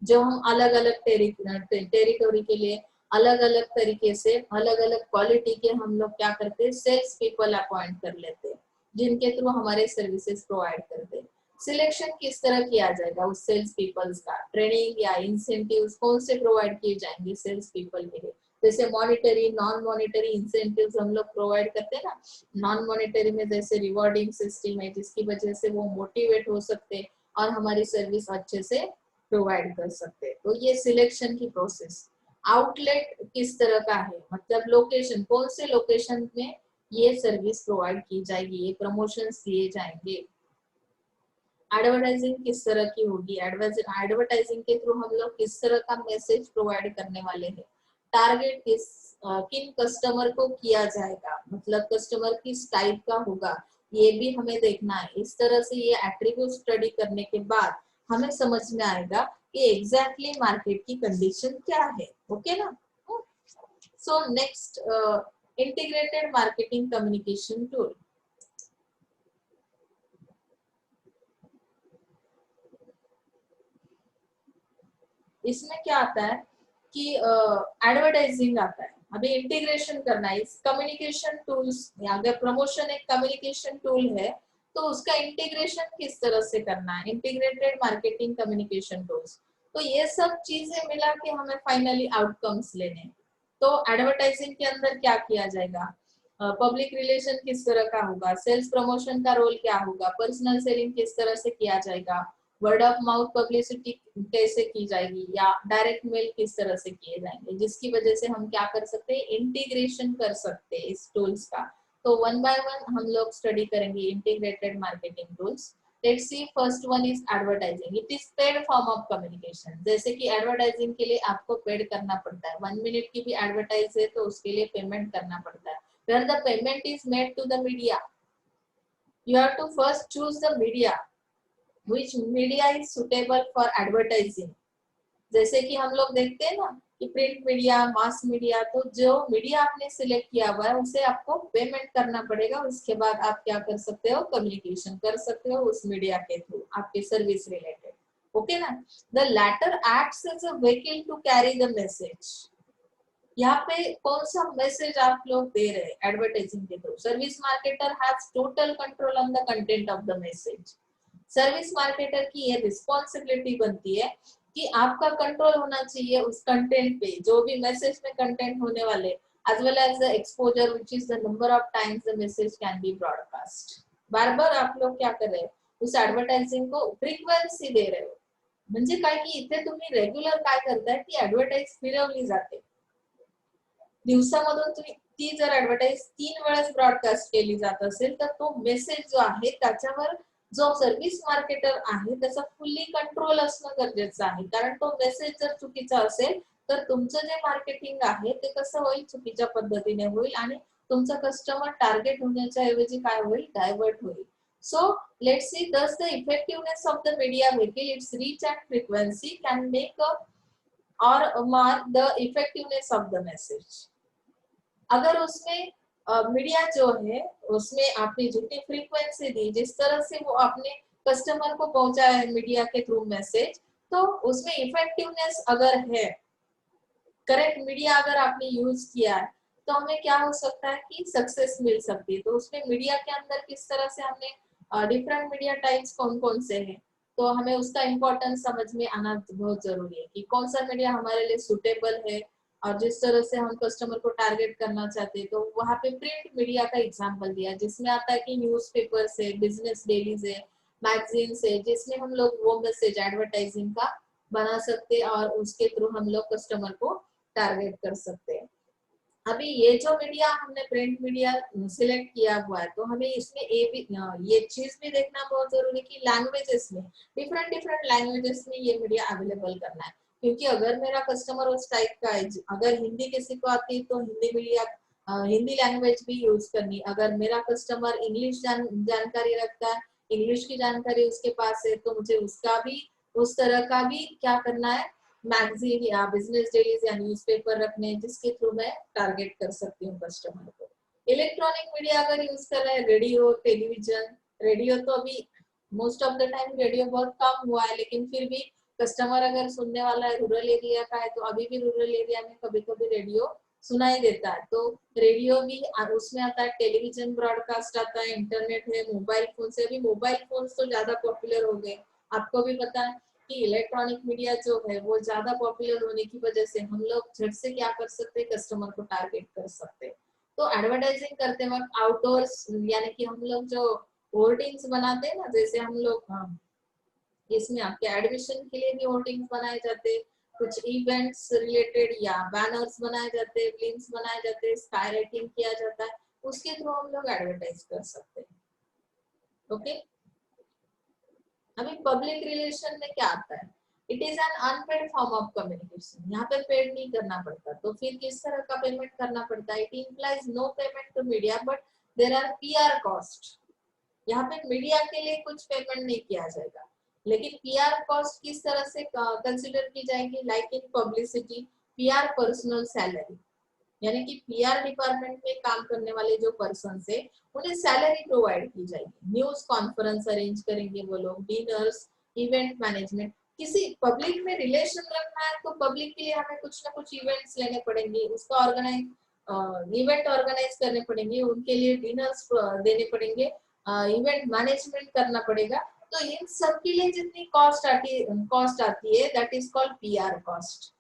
जो हम अलग अलग टेरिटोरी के लिए अलग अलग तरीके से अलग अलग क्वालिटी के हम लोग क्या करते हैं, सेल्स पीपल अपॉइंट कर लेते हैं, जिनके थ्रू हमारे सर्विसेज प्रोवाइड करते हैं। सिलेक्शन किस तरह किया जाएगा उस सेल्स पीपल्स का? ट्रेनिंग या इंसेंटिव्स कौन से प्रोवाइड किए जाएंगे सेल्स पीपल के लिए? जैसे मॉनिटरी, नॉन मॉनिटरी इंसेंटिव्स हम लोग प्रोवाइड करते हैं ना। नॉन मॉनिटरी में जैसे रिवॉर्डिंग सिस्टम है, जिसकी वजह से वो मोटिवेट हो सकते हैं और हमारी सर्विस अच्छे से प्रोवाइड कर सकते हैं। तो ये सिलेक्शन की प्रोसेस। आउटलेट किस तरह का है, मतलब लोकेशन, कौन से लोकेशन में ये सर्विस प्रोवाइड की जाएगी, ये प्रमोशंस दिए जाएंगे। एडवर्टाइजिंग किस तरह की होगी, एडवर्टाइजिंग के थ्रू हम लोग किस तरह का मैसेज प्रोवाइड करने वाले हैं। टारगेट किन कस्टमर को किया जाएगा, मतलब कस्टमर किस टाइप का होगा, ये भी हमें देखना है। इस तरह से ये एट्रीब्यूट स्टडी करने के बाद हमें समझ में आएगा कि एग्जैक्टली मार्केट की कंडीशन क्या है, ओके ना। So next, integrated marketing communication tool. इसमें क्या आता है कि एडवर्टाइजिंग आता है, अभी इंटीग्रेशन करना है इस कम्युनिकेशन टूल्स। अगर प्रमोशन एक कम्युनिकेशन टूल है तो उसका इंटीग्रेशन किस तरह से करना है, इंटीग्रेटेड मार्केटिंग कम्युनिकेशन टूल्स। तो ये सब चीजें मिला के हमें फाइनली आउटकम्स लेने। तो एडवर्टाइजिंग के अंदर क्या किया जाएगा, पब्लिक रिलेशन किस तरह का होगा, सेल्स प्रमोशन का रोल क्या होगा, पर्सनल सेलिंग किस तरह से किया जाएगा, वर्ड ऑफ माउथ पब्लिसिटी कैसे की जाएगी, या डायरेक्ट मेल किस तरह से किए जाएंगे, जिसकी वजह से हम क्या कर सकते हैं, इंटीग्रेशन कर सकते हैं इस टूल्स का। तो वन बाय वन हम लोग स्टडी करेंगे integrated marketing tools. Let's see, first one is advertising. It is paid form of communication. जैसे कि एडवर्टाइजिंग के लिए आपको पेड करना पड़ता है, 1 मिनट की भी एडवर्टाइज है तो उसके लिए पेमेंट करना पड़ता है। Where the payment is made to the media, you have to first choose the media, which media is suitable for advertising। जैसे कि हम लोग देखते हैं ना कि प्रिंट मीडिया, मास मीडिया, तो जो मीडिया आपने सिलेक्ट किया हुआ है उसे आपको पेमेंट करना पड़ेगा। उसके बाद आप क्या कर सकते हो, कम्युनिकेशन कर सकते हो उस मीडिया के थ्रू आपके सर्विस रिलेटेड, ओके ना। The latter acts as a vehicle to carry the message. यहाँ पे कौन सा मैसेज आप लोग दे रहे हैं एडवर्टाइजिंग के through? Service marketer has total control on the content of the message. Service marketer की ये रिस्पॉन्सिबिलिटी बनती है कि आपका कंट्रोल होना चाहिए उस कंटेंट पे, जो भी मैसेज में कंटेंट होने वाले, as well as the exposure, which is the number of times the message can be broadcast। बार बार आप लोग क्या कर रहे हो, उस एडवर्टाइजिंग को फ्रीक्वेंसी दे रहे हो। म्हणजे काय की इथे तुम्ही रेग्युलर काय करताय की ऍडव्हर्टाइज फिरवली जाते, दिवसामधून तुम्ही ती जर ऍडव्हर्टाइज 3 वेळेस ब्रॉडकास्ट केली जात असेल तर तो मेसेज जो आहे त्याच्यावर जो सर्व्हिस मार्केटर आहे त्याचा फुल्ली कंट्रोल असणं गरजेचं आहे। कारण तो मेसेज जर चुकीचा असेल तर तुमचं जे मार्केटिंग आहे ते कसं होईल, चुकीच्या पद्धतीने होईल आणि तुमचा कस्टमर टार्गेट होण्याच्या ऐवजी काय होईल, डायव्हर्ट होईल। सो let's C, thus the effectiveness of the media vehicle, its reach and frequency can make or mark the effectiveness of the message। अगर उसमें मीडिया जो है उसमें आपने जितनी फ्रीक्वेंसी दी, जिस तरह से वो अपने कस्टमर को पहुंचाया है मीडिया के थ्रू मैसेज, तो उसमें इफेक्टिवनेस अगर है, करेक्ट मीडिया अगर आपने यूज किया है, तो हमें क्या हो सकता है कि सक्सेस मिल सकती है। तो उसमें मीडिया के अंदर किस तरह से हमने डिफरेंट मीडिया टाइप्स कौन कौन से हैं, तो हमें उसका इम्पोर्टेंस समझ में आना बहुत जरूरी है कि कौन सा मीडिया हमारे लिए सुटेबल है और जिस तरह से हम कस्टमर को टारगेट करना चाहते हैं। तो वहाँ पे प्रिंट मीडिया का एग्जांपल दिया, जिसमें आता है कि न्यूज़पेपर से, बिजनेस डेलीज है, मैगजीन से, जिसमें हम लोग वो मैसेज एडवर्टाइजिंग का बना सकते हैं और उसके थ्रू हम लोग कस्टमर को टारगेट कर सकते हैं। अभी ये जो मीडिया हमने प्रिंट मीडिया सिलेक्ट किया हुआ है, तो हमें इसमें ये चीज भी देखना बहुत जरूरी है कि लैंग्वेजेस में डिफरेंट डिफरेंट लैंग्वेजेस में ये मीडिया अवेलेबल करना है। क्योंकि अगर मेरा कस्टमर उस टाइप का है, अगर हिंदी किसी को आती है तो हिंदी मीडिया हिंदी लैंग्वेज भी यूज करनी। अगर मेरा कस्टमर इंग्लिश जानकारी रखता है, इंग्लिश की जानकारी उसके पास है, तो मुझे उसका भी उस तरह का भी क्या करना है, मैगजीन या बिजनेस डेलीज या न्यूज़पेपर रखने, जिसके थ्रू मैं टारगेट कर सकती हूँ कस्टमर को। इलेक्ट्रॉनिक मीडिया अगर यूज कर रहे हैं, रेडियो, टेलीविजन, रेडियो तो अभी most of the time radio बहुत कम हुआ है, लेकिन फिर भी कस्टमर अगर सुनने वाला है रूरल एरिया का है, तो अभी भी रूरल एरिया में कभी कभी रेडियो सुनाई देता है, तो रेडियो भी उसमें आता है, टेलीविजन ब्रॉडकास्ट आता है, इंटरनेट है, मोबाइल फोन से। अभी मोबाइल फोन तो ज्यादा पॉपुलर हो गए, आपको भी पता है कि इलेक्ट्रॉनिक मीडिया जो है वो ज्यादा पॉपुलर होने की वजह से हम लोग झट से क्या कर सकते हैं, कस्टमर को टारगेट कर सकते हैं। तो एडवर्टाइजिंग करते वक्त आउटडोर्स यानी कि हम लोग जो होर्डिंग्स बनाते हैं ना, जैसे हम लोग इसमें आपके एडमिशन के लिए भी होर्डिंग्स बनाए जाते हैं, कुछ इवेंट्स रिलेटेड या बैनर्स बनाए जाते हैं, फिल्म्स बनाए जाते हैं, स्काई राइटिंग किया जाता है, उसके थ्रू हम लोग एडवर्टाइज कर सकते हैं। ओके, अभी पब्लिक रिलेशन में क्या आता है, it is an unpaid form of communication. यहाँ पे पेड नहीं करना पड़ता, तो फिर किस तरह का पेमेंट करना पड़ता है, it implies no payment to media but there are PR cost. यहाँ पे मीडिया के लिए कुछ पेमेंट नहीं किया जाएगा, लेकिन पीआर कॉस्ट किस तरह से कंसिडर की जाएगी, like in publicity, PR personal salary, यानी कि पीआर डिपार्टमेंट में काम करने वाले जो पर्सन है उन्हें सैलरी प्रोवाइड की जाएगी, न्यूज कॉन्फ्रेंस अरेंज करेंगे वो लोग, डिनर्स, इवेंट मैनेजमेंट। किसी पब्लिक में रिलेशन रखना है तो पब्लिक के लिए हमें कुछ ना कुछ इवेंट्स लेने पड़ेंगे, उसका इवेंट ऑर्गेनाइज करने पड़ेंगे, उनके लिए डिनर्स देने पड़ेंगे, इवेंट मैनेजमेंट करना पड़ेगा। तो इन सब के लिए जितनी कॉस्ट आती है that is called PR cost.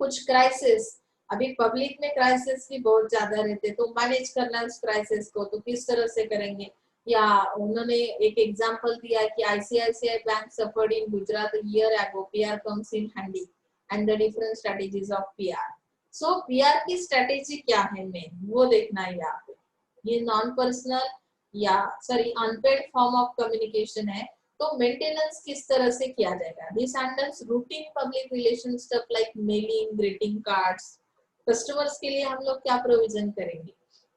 कुछ क्राइसिस, अभी पब्लिक में क्राइसिस भी बहुत ज्यादा रहते, तो मैनेज करना है उस क्राइसिस को तो किस तरह से करेंगे। या उन्होंने एक एग्जांपल दिया कि ICICI bank suffered in Gujarat year ago, PR comes in handy and the different strategies of PR. So PR की स्ट्रेटेजी क्या है मेन, वो देखना है यहाँ पे। ये नॉन पर्सनल या sorry unpaid form of communication है, तो मेंटेनेंस किस तरह से किया जाएगा। This handles routine public relation stuff like mailing, greeting cards. Customers के लिए हम लोग क्या प्रोविजन करेंगे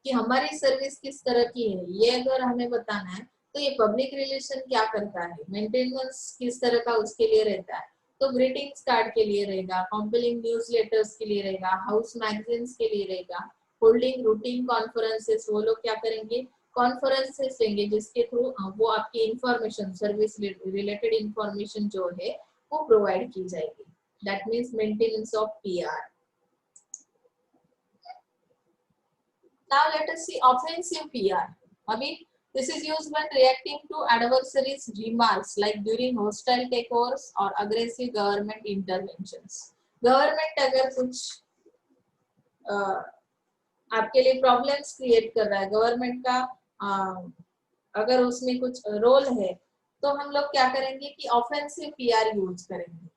कि हमारी सर्विस किस तरह की है, ये अगर हमें बताना है तो ये पब्लिक रिलेशन क्या करता है, मेंटेनेंस किस तरह का उसके लिए रहता है। तो ग्रीटिंग्स कार्ड के लिए रहेगा, कॉम्पिलिंग न्यूज लेटर्स के लिए रहेगा, हाउस मैगजीन्स के लिए रहेगा, होल्डिंग रूटीन कॉन्फ्रेंसेस, वो लोग क्या करेंगे, कॉन्फ्रेंसेस लेंगे जिसके थ्रू वो आपकी इंफॉर्मेशन, सर्विस रिलेटेड इंफॉर्मेशन जो है वो प्रोवाइड की जाएगी। That means maintenance of PR. Now let us see offensive PR. Abhi, this is used when reacting to adversaries' remarks like during hostile takeovers or aggressive government interventions. Government अगर कुछ आपके लिए problems create कर रहा है, government का अगर उसमें कुछ रोल है, तो हम लोग क्या करेंगे कि ऑफेंसिव पीआर यूज करेंगे।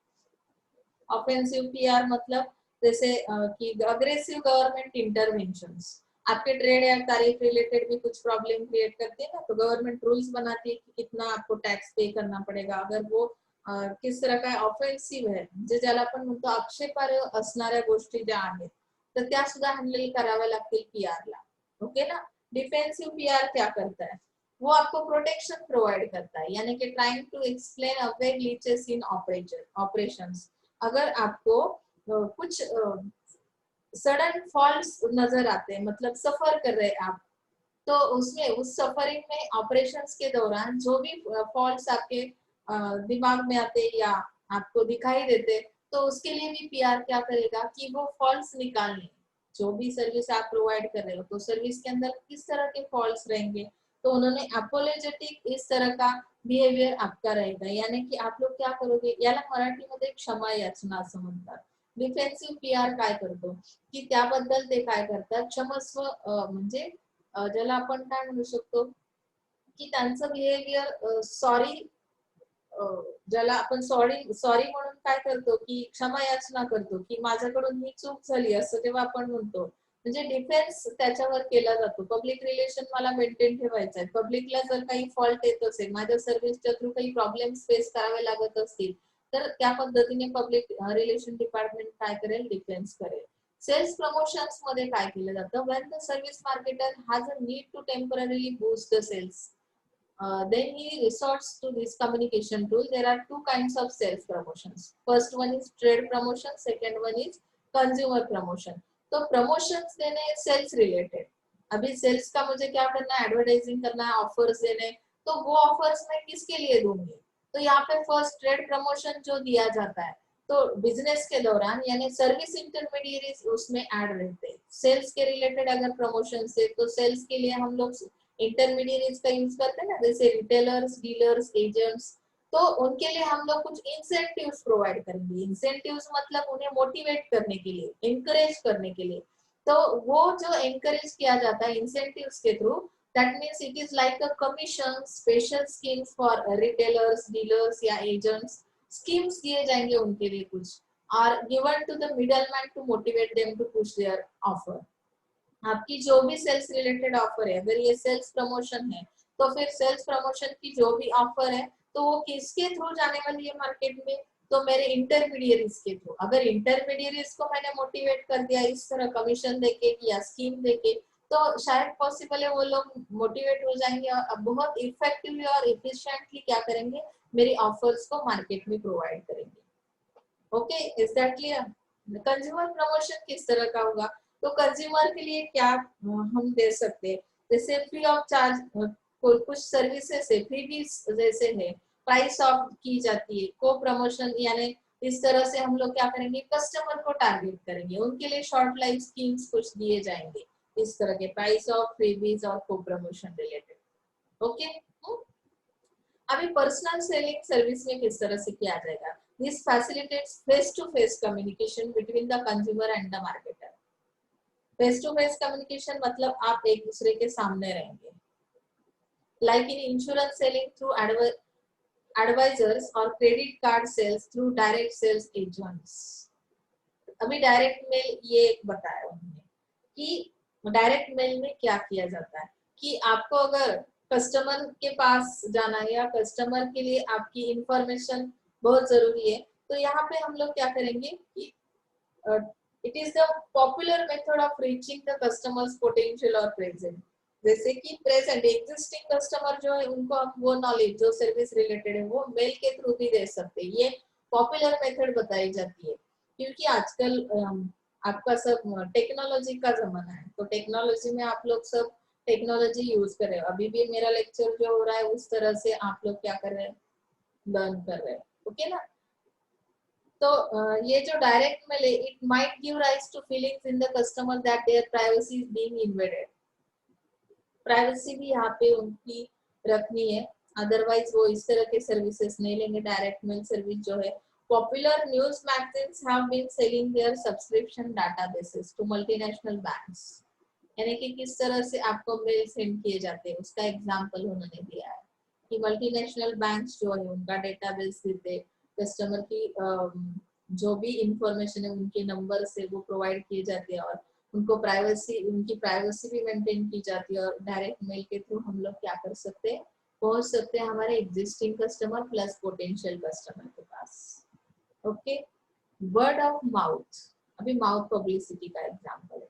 ऑफेंसिव पीआर मतलब जैसे कि अग्रेसिव गवर्नमेंट इंटरवेंशंस, आपके ट्रेड या टैरिफ रिलेटेड भी कुछ प्रॉब्लम क्रिएट करते हैं ना, तो गवर्नमेंट रूल्स बनाती है कि कितना आपको टॅक्स पे करना पडेगा। अगर वो किस तरह का ऑफेन्सिव्ह आहे, जे ज्याला आपण म्हणतो आक्षेपार्ह असणाऱ्या गोष्टी ज्या आहेत तर त्या सुद्धा हँडल कराव्या लागतील पीआर ला। ओके ना। डिफेंसिव पीआर क्या करता है, वो आपको प्रोटेक्शन प्रोवाइड करता है, यानी कि trying to explain away glitches in operations. अगर आपको कुछ सडन फॉल्स नजर आते हैं, मतलब सफर कर रहे हैं आप, तो उसमें उस सफरिंग में ऑपरेशंस के दौरान जो भी फॉल्स आपके दिमाग में आते या आपको दिखाई देते, तो उसके लिए भी पीआर क्या करेगा कि वो फॉल्स निकालने, जो भी सर्विस आप प्रोवाइड कर रहे हो तो सर्विस के अंदर किस तरह के फॉल्स रहेंगे, तो उन्होंने अपोलोजेटिक इस तरह का बिहेवियर आपका रहेगा, यानी कि आप लोग क्या करोगे, याला मराठीमध्ये क्षमा याचना असं म्हणतात। डिफेन्सिव्ह पीआर काय करतो की त्याबद्दल ते काय करतात, क्षमस्व म्हणजे ज्याला आपण काय म्हणू शकतो की त्यांचं बिहेवियर सॉरी ज्याला आपण सॉरी सॉरी म्हणून काय करतो की क्षमा याचना करतो की माझ्याकडून ही चूक झाली असं तेव्हा आपण म्हणतो. म्हणजे डिफेन्स त्याच्यावर केला जातो. पब्लिक रिलेशन मला मेंटेन ठेवायचं आहे. पब्लिकला जर काही फॉल्ट येत असेल, माझ्या सर्व्हिसच्या थ्रू काही प्रॉब्लेम्स फेस करावे लागत असतील, तर त्या पद्धतीने पब्लिक रिलेशन डिपार्टमेंट काय करेल, डिफेन्स करेल. सेल्स प्रमोशन्स मध्ये काय केलं जातं, when the service marketer has a need to temporarily boost the sales, then he resorts to this communication tool. There are two kinds of sales promotions. First one is trade promotion, second one is consumer promotion. तो promotions देने sales related, अभी sales का मुझे क्या करना है, advertising करना है, ऑफर्स देने, तो वो ऑफर्स मैं किसके लिए दूंगी, तो यहाँ पे फर्स्ट ट्रेड प्रमोशन जो दिया जाता है, तो बिजनेस के दौरान यानी सर्विस इंटरमीडिएरीज उसमें ऐड रहते हैं. सेल्स के रिलेटेड अगर प्रमोशन से, तो सेल्स के लिए हम लोग इंटरमीडिएरीज का यूज करते हैं ना, जैसे रिटेलर्स, डीलर्स, एजेंट्स, तो उनके लिए हम लोग कुछ इंसेंटिव्स प्रोवाइड करेंगे. इंसेंटिव्स मतलब उन्हें मोटिवेट करने के लिए, इंकरेज करने के लिए. तो वो जो एनकरेज किया जाता है इंसेंटिव्स के through, that means it is like a commission, special schemes for retailers, dealers या एजेंट्स. स्कीम्स दिए जाएंगे उनके लिए कुछ, are given to the middleman to motivate them to push their offer. आपकी जो भी सेल्स रिलेटेड ऑफर है, अगर ये सेल्स प्रमोशन है, तो फिर सेल्स प्रमोशन की जो भी ऑफर है, तो वो किसके थ्रू जाने वाली है मार्केट में, तो मेरे इंटरमीडिएरीज के थ्रू. अगर इंटरमीडिएरीज को मैंने मोटिवेट कर दिया इस तरह कमीशन देके या स्कीम देके, तो शायद पॉसिबल है वो लोग मोटिवेट हो जाएंगे और बहुत इफेक्टिवली और इफिशिएंटली क्या करेंगे, मेरी ऑफर्स को मार्केट में प्रोवाइड करेंगे. Okay, is that clear. Consumer promotion किस तरह का होगा, तो कंज्यूमर के लिए क्या हम दे सकते हैं, जैसे फ्री ऑफ चार्ज, कुछ सर्विसेज है फ्री भी जैसे है, प्राइस ऑफ की जाती है, को प्रमोशन यानी इस तरह से हम लोग क्या करेंगे, कस्टमर को टारगेट करेंगे, उनके लिए शॉर्ट लाइफ स्कीम्स कुछ दिए जाएंगे, इस तरह के प्राइस ऑफ फ्रीबीज और को प्रमोशन रिलेटेड. ओके, अभी पर्सनल सेलिंग सर्विस में किस तरह से किया जाएगा. This facilitates face to face communication between the consumer and the marketer. Face to face communication मतलब आप एक दूसरे के सामने रहेंगे. Like in insurance selling through advisers और credit card sales through direct sales agents. अभी डायरेक्ट मेल ये बताया उन्होंने कि डायरेक्ट मेल में क्या किया जाता है, कि आपको अगर कस्टमर के पास जाना है या कस्टमर के लिए आपकी इंफॉर्मेशन बहुत जरूरी है, तो यहाँ पे हम लोग क्या करेंगे कि it is the popular method of reaching the customers potential और प्रेजेंट. जैसे कि प्रेजेंट एग्जिस्टिंग कस्टमर जो है उनको हम वो नॉलेज जो सर्विस रिलेटेड है वो मेल के थ्रू भी दे सकते हैं. ये पॉपुलर मेथड बताई जाती है, क्योंकि आजकल आपका सब टेक्नोलॉजी का जमाना है, तो टेक्नोलॉजी में आप लोग सब टेक्नोलॉजी यूज कर रहे हो. अभी भी मेरा लेक्चर जो हो रहा है उस तरह से आप लोग क्या कर रहे हैं, लर्न कर रहे हैं. ओके ना. तो ये जो डायरेक्ट मेल है, it might give rise to feelings in the customer that their privacy is being invaded. Privacy भी यहाँ पे उनकी रखनी है, अदरवाइज वो इस तरह के सर्विसेज नहीं लेंगे. डायरेक्ट मेल सर्विस जो है, popular news magazines have been selling their subscription databases to multinational banks. यानी कि किस तरह से आपको मेल सेंड किए जाते हैं उसका एग्जांपल उन्होंने दिया है कि मल्टीनेशनल बैंक्स जो है उनका डेटाबेस देते, कस्टमर की जो भी इंफॉर्मेशन है उनके नंबर से वो प्रोवाइड किए जाते हैं और उनको प्राइवेसी, उनकी प्राइवेसी भी मेंटेन की जाती है. और डायरेक्ट मेल के थ्रू हम लोग क्या कर सकते हैं, पहुंच सकते हैं हमारे existing customer plus potential customer के पास. ओके, वर्ड ऑफ माउथ, अभी माउथ पब्लिसिटी का एग्जांपल है.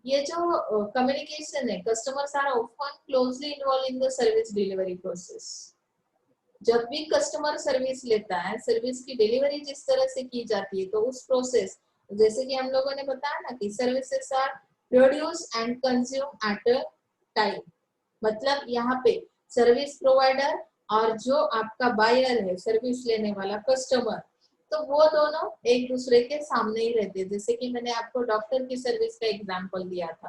ये जो कम्युनिकेशन है, customers are often closely involve in the service delivery process. जब भी कस्टमर सर्विस लेता है, सर्विस की डिलीवरी जिस तरह से की जाती है, तो उस प्रोसेस, जैसे कि हम लोगों ने बताया ना कि services are produce and consume at a time. मतलब यहाँ पे सर्विस प्रोवाइडर और जो आपका बायर है, सर्विस लेने वाला कस्टमर, तो वो दोनों एक दूसरे के सामने ही रहते हैं. जैसे कि मैंने आपको डॉक्टर की सर्विस का एग्जांपल दिया था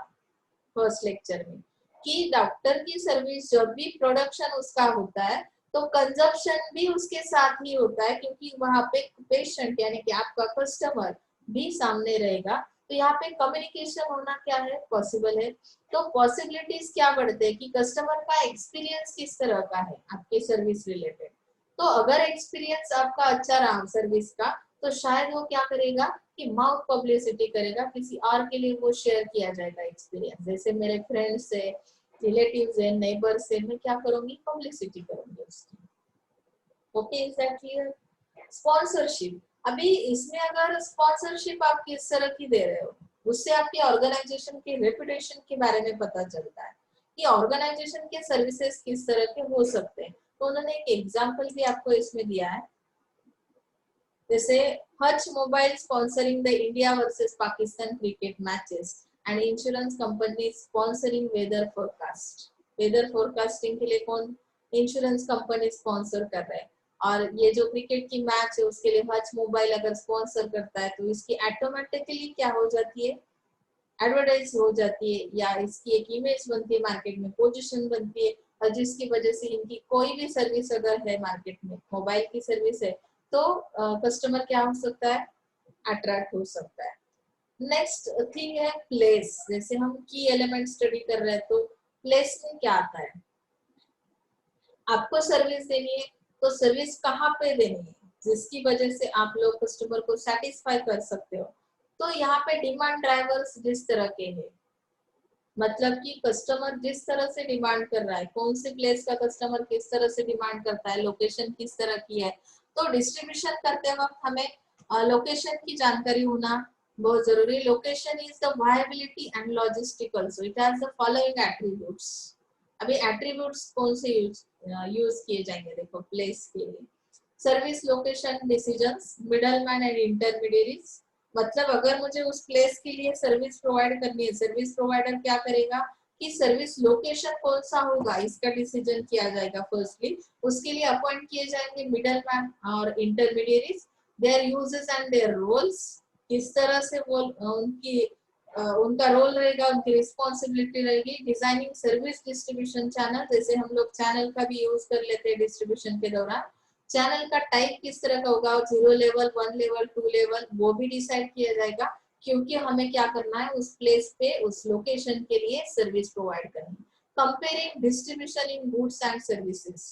फर्स्ट लेक्चर में, कि डॉक्टर की सर्विस जब भी प्रोडक्शन उसका होता है तो कंजप्शन भी उसके साथ ही होता है, क्योंकि वहां पे पेशेंट यानी कि आपका कस्टमर भी सामने रहेगा. तो यहाँ पे कम्युनिकेशन होना क्या है, पॉसिबल है. तो पॉसिबिलिटीज क्या बढ़ते हैं कि कस्टमर का एक्सपीरियंस किस तरह का है आपके सर्विस रिलेटेड, तो अगर एक्सपीरियंस आपका अच्छा रहा सर्विस का, तो शायद वो क्या करेगा कि माउथ पब्लिसिटी करेगा, किसी और के लिए वो शेयर किया जाएगा एक्सपीरियंस। जैसे मेरे फ्रेंड्स है, रिलेटिव्स है, नेबर्स है, मैं क्या करूंगी, पब्लिसिटी करूंगी उसकी। Okay, is that clear? Sponsorship, अभी इसमें अगर स्पॉन्सरशिप आप किस तरह की दे रहे हो, उससे आपकी ऑर्गेनाइजेशन की रेपुटेशन के बारे में पता चलता है कि ऑर्गेनाइजेशन के सर्विसेज किस तरह के हो सकते हैं। तो उन्होंने एक एग्जांपल भी आपको इसमें दिया है, जैसे Hutch mobile sponsoring the India versus Pakistan cricket matches and insurance company sponsoring weather forecast. Weather forecasting के लिए कौन, इंश्योरेंस कंपनी स्पॉन्सर कर रहे हैं, और ये जो क्रिकेट की मैच है उसके लिए हच मोबाइल अगर स्पॉन्सर करता है तो इसकी ऑटोमेटिकली क्या हो जाती है, एडवर्टाइज हो जाती है, या इसकी एक इमेज बनती है, मार्केट में पोजीशन बनती है, और जिसकी वजह से इनकी कोई भी सर्विस अगर है मार्केट में, मोबाइल की सर्विस है, तो कस्टमर क्या हो सकता है, अट्रैक्ट हो सकता है। नेक्स्ट थिंग है प्लेस। जैसे हम की एलिमेंट स्टडी कर रहे हैं, तो प्लेस में क्या आता है, आपको सर्विस देनी है तो सर्विस कहाँ पे देनी है जिसकी वजह से आप लोग कस्टमर को सेटिस्फाई कर सकते हो। तो यहाँ पे डिमांड ड्राइवर्स जिस तरह के हैं, मतलब कि कस्टमर जिस तरह से डिमांड कर रहा है, कौन सी प्लेस का कस्टमर किस तरह से डिमांड करता है, लोकेशन किस तरह की है, तो डिस्ट्रीब्यूशन करते वक्त हमें लोकेशन की जानकारी होना बहुत जरूरी। Location is the viability and logistical, so it has the following attributes. अभी एट्रीब्यूट्स कौन से यूज किए जाएंगे, देखो प्लेस के लिए, service location decisions, middleman and intermediaries. मतलब अगर मुझे उस प्लेस के लिए सर्विस प्रोवाइड करनी है, सर्विस प्रोवाइडर क्या करेगा कि सर्विस लोकेशन कौन सा होगा इसका डिसीजन किया जाएगा फर्स्टली। उसके लिए अपॉइंट किए जाएंगे मिडल मैन और intermediaries, their uses and their roles, किस तरह से वो उनकी उनका रोल रहेगा, उनकी रिस्पॉन्सिबिलिटी रहेगी। डिजाइनिंग सर्विस डिस्ट्रीब्यूशन चैनल, जैसे हम लोग चैनल का भी यूज कर लेते हैं डिस्ट्रीब्यूशन के दौरान, चैनल का टाइप किस तरह का होगा, 0 लेवल, 1 लेवल, 2 लेवल, वो भी डिसाइड किया जाएगा, क्योंकि हमें क्या करना है, उस प्लेस पे उस लोकेशन के लिए सर्विस प्रोवाइड करनी। Comparing distribution in goods and services,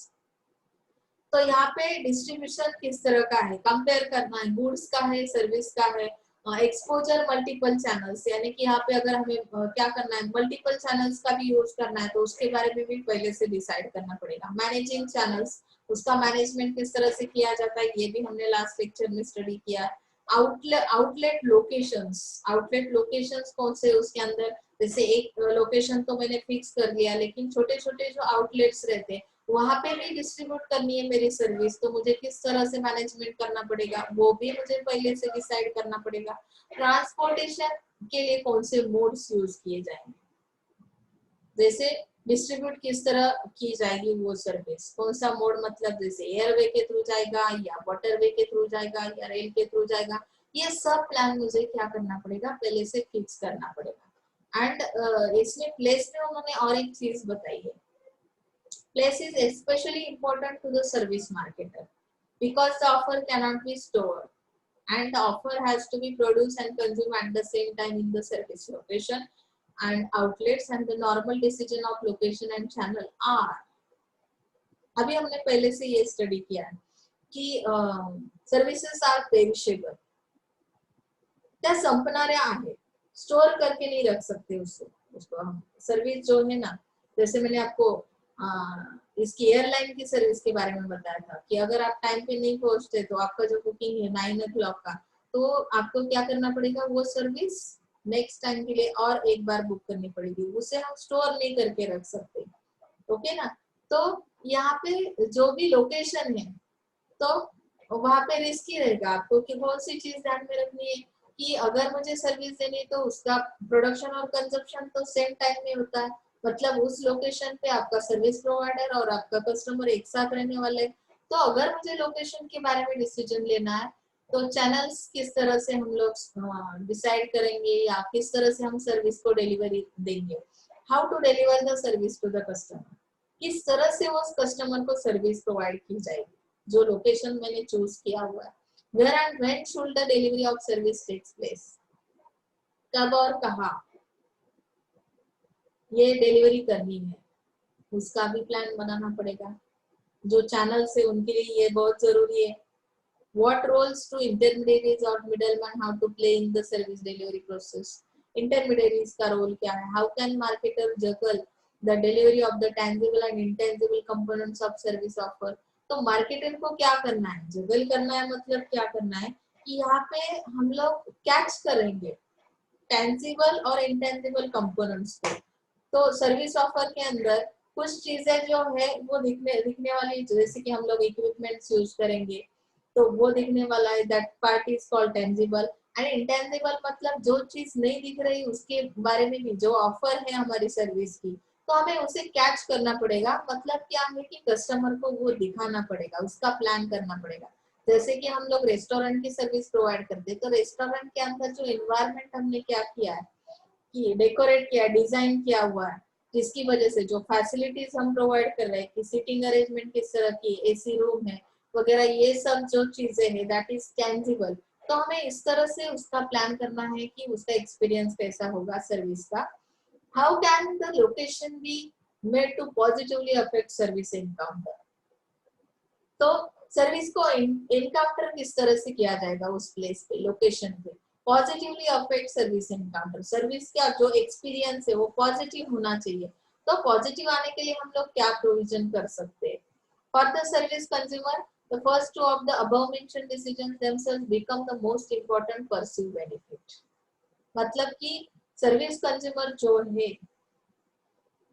तो यहाँ पे डिस्ट्रीब्यूशन किस तरह का है, कंपेयर करना है, गुड्स का है, सर्विस का है। एक्सपोजर मल्टीपल चैनल्स, यानी कि यहाँ पे अगर हमें क्या करना है, मल्टीपल चैनल्स का भी यूज करना है, तो उसके बारे में भी पहले से डिसाइड करना पड़ेगा। मैनेजिंग चैनल्स, उसका मैनेजमेंट किस तरह से किया जाता है, ये भी हमने लास्ट लेक्चर में स्टडी किया। आउटलेट लोकेशंस, आउटलेट लोकेशंस कौन से उसके अंदर, जैसे एक लोकेशन तो मैंने फिक्स कर लिया, लेकिन छोटे छोटे जो आउटलेट्स रहते हैं वहां पे भी डिस्ट्रीब्यूट करनी है मेरी सर्विस, तो मुझे किस तरह से मैनेजमेंट करना पड़ेगा, वो भी मुझे पहले से डिसाइड करना पड़ेगा। ट्रांसपोर्टेशन के लिए कौन से मोड्स यूज किए जाएंगे, जैसे डिस्ट्रीब्यूट किस तरह की जाएगी वो सर्विस, कौन सा मोड, मतलब जैसे एयरवे के थ्रू जाएगा या वाटरवे के थ्रू जाएगा या रेल के थ्रू जाएगा, ये सब प्लान मुझे क्या करना पड़ेगा, पहले से फिक्स करना पड़ेगा। एंड इसमें प्लेस में उन्होंने और एक चीज बताई है, place is especially important to the service marketer because the offer cannot be stored and the offer has to be produced and consumed at the same time in the service location and outlets, and the normal decision of location and channel are, अभी हमने पहले से ये study किया है कि services are perishable, त्या संपणाऱ्या आहेत, स्टोर करके नहीं रख सकते उसको हम। सर्विस जो है ना, जैसे मैंने आपको इसकी एयरलाइन की सर्विस के बारे में बताया था कि अगर आप टाइम पे नहीं पहुंचते तो आपका जो बुकिंग है 9 o'clock का, तो आपको क्या करना पड़ेगा, वो सर्विस नेक्स्ट टाइम के लिए और एक बार बुक करनी पड़ेगी, उसे हम स्टोर नहीं करके रख सकते। ओके ना, तो यहाँ पे जो भी लोकेशन है, तो वहां पे रिस्की रहेगा आपको कि बहुत सी चीज ध्यान में रखनी है कि अगर मुझे सर्विस देनी है तो उसका प्रोडक्शन और कंजप्शन तो सेम टाइम में होता है, मतलब उस लोकेशन पे आपका सर्विस प्रोवाइडर और आपका कस्टमर एक साथ रहने वाले। तो अगर मुझे लोकेशन के बारे में डिसीजन लेना है, तो चैनल्स किस तरह से हम लोग डिसाइड करेंगे या किस तरह से हम सर्विस को डिलीवरी देंगे, how to deliver the service to the customer, किस तरह से उस कस्टमर को सर्विस प्रोवाइड की जाएगी, जो लोकेशन मैंने चूज किया हुआ है। Where and when should the delivery of service takes place, कब और कहाँ ये डिलीवरी करनी है, उसका भी प्लान बनाना पड़ेगा। जो चैनल्स है उनके लिए ये बहुत जरूरी है। What roles do intermediaries or middlemen have to play in the service delivery process? Intermediaries का रोल क्या है? How can marketer juggle the delivery of the tangible and intangible components of service offer? तो marketer को क्या करना है? जगल करना है, मतलब क्या करना है कि यहाँ पे हम लोग कैच करेंगे टेंजिबल और इंटेंजिबल कंपोनेंट्स को। तो सर्विस ऑफर के अंदर कुछ चीजें जो है वो दिखने वाली, जैसे कि हम लोग इक्विपमेंट्स यूज करेंगे तो वो दिखने वाला है, that part is called tangible. And intangible मतलब जो चीज नहीं दिख रही उसके बारे में भी, जो ऑफर है हमारी सर्विस की, तो हमें उसे कैच करना पड़ेगा। मतलब क्या है कि कस्टमर को वो दिखाना पड़ेगा, उसका प्लान करना पड़ेगा। जैसे कि हम लोग रेस्टोरेंट की सर्विस प्रोवाइड करते हैं, तो रेस्टोरेंट के अंदर जो एनवायरनमेंट हमने क्या किया है कि डेकोरेट किया, डिजाइन किया हुआ है, जिसकी वजह से जो फैसिलिटीज हम प्रोवाइड कर रहे हैं कि सीटिंग अरेंजमेंट किस तरह की, एसी रूम है वगैरह, ये सब जो चीजें हैं दैट इज टेंजिबल। तो हमें इस तरह से उसका प्लान करना है कि उसका एक्सपीरियंस कैसा होगा सर्विस का। How can the location be made to positively affect service encounter? तो सर्विस को एनकाउंटर किस तरह से किया जाएगा उस प्लेस पे, लोकेशन पे, positively affect service encounter. Service का जो एक्सपीरियंस है वो पॉजिटिव होना चाहिए। तो पॉजिटिव आने के लिए हम लोग क्या प्रोविजन कर सकते हैं? For the service consumer, the first two of the above mentioned decisions themselves become the most important perceived benefit। मतलब कि सर्विस कंज्यूमर जो है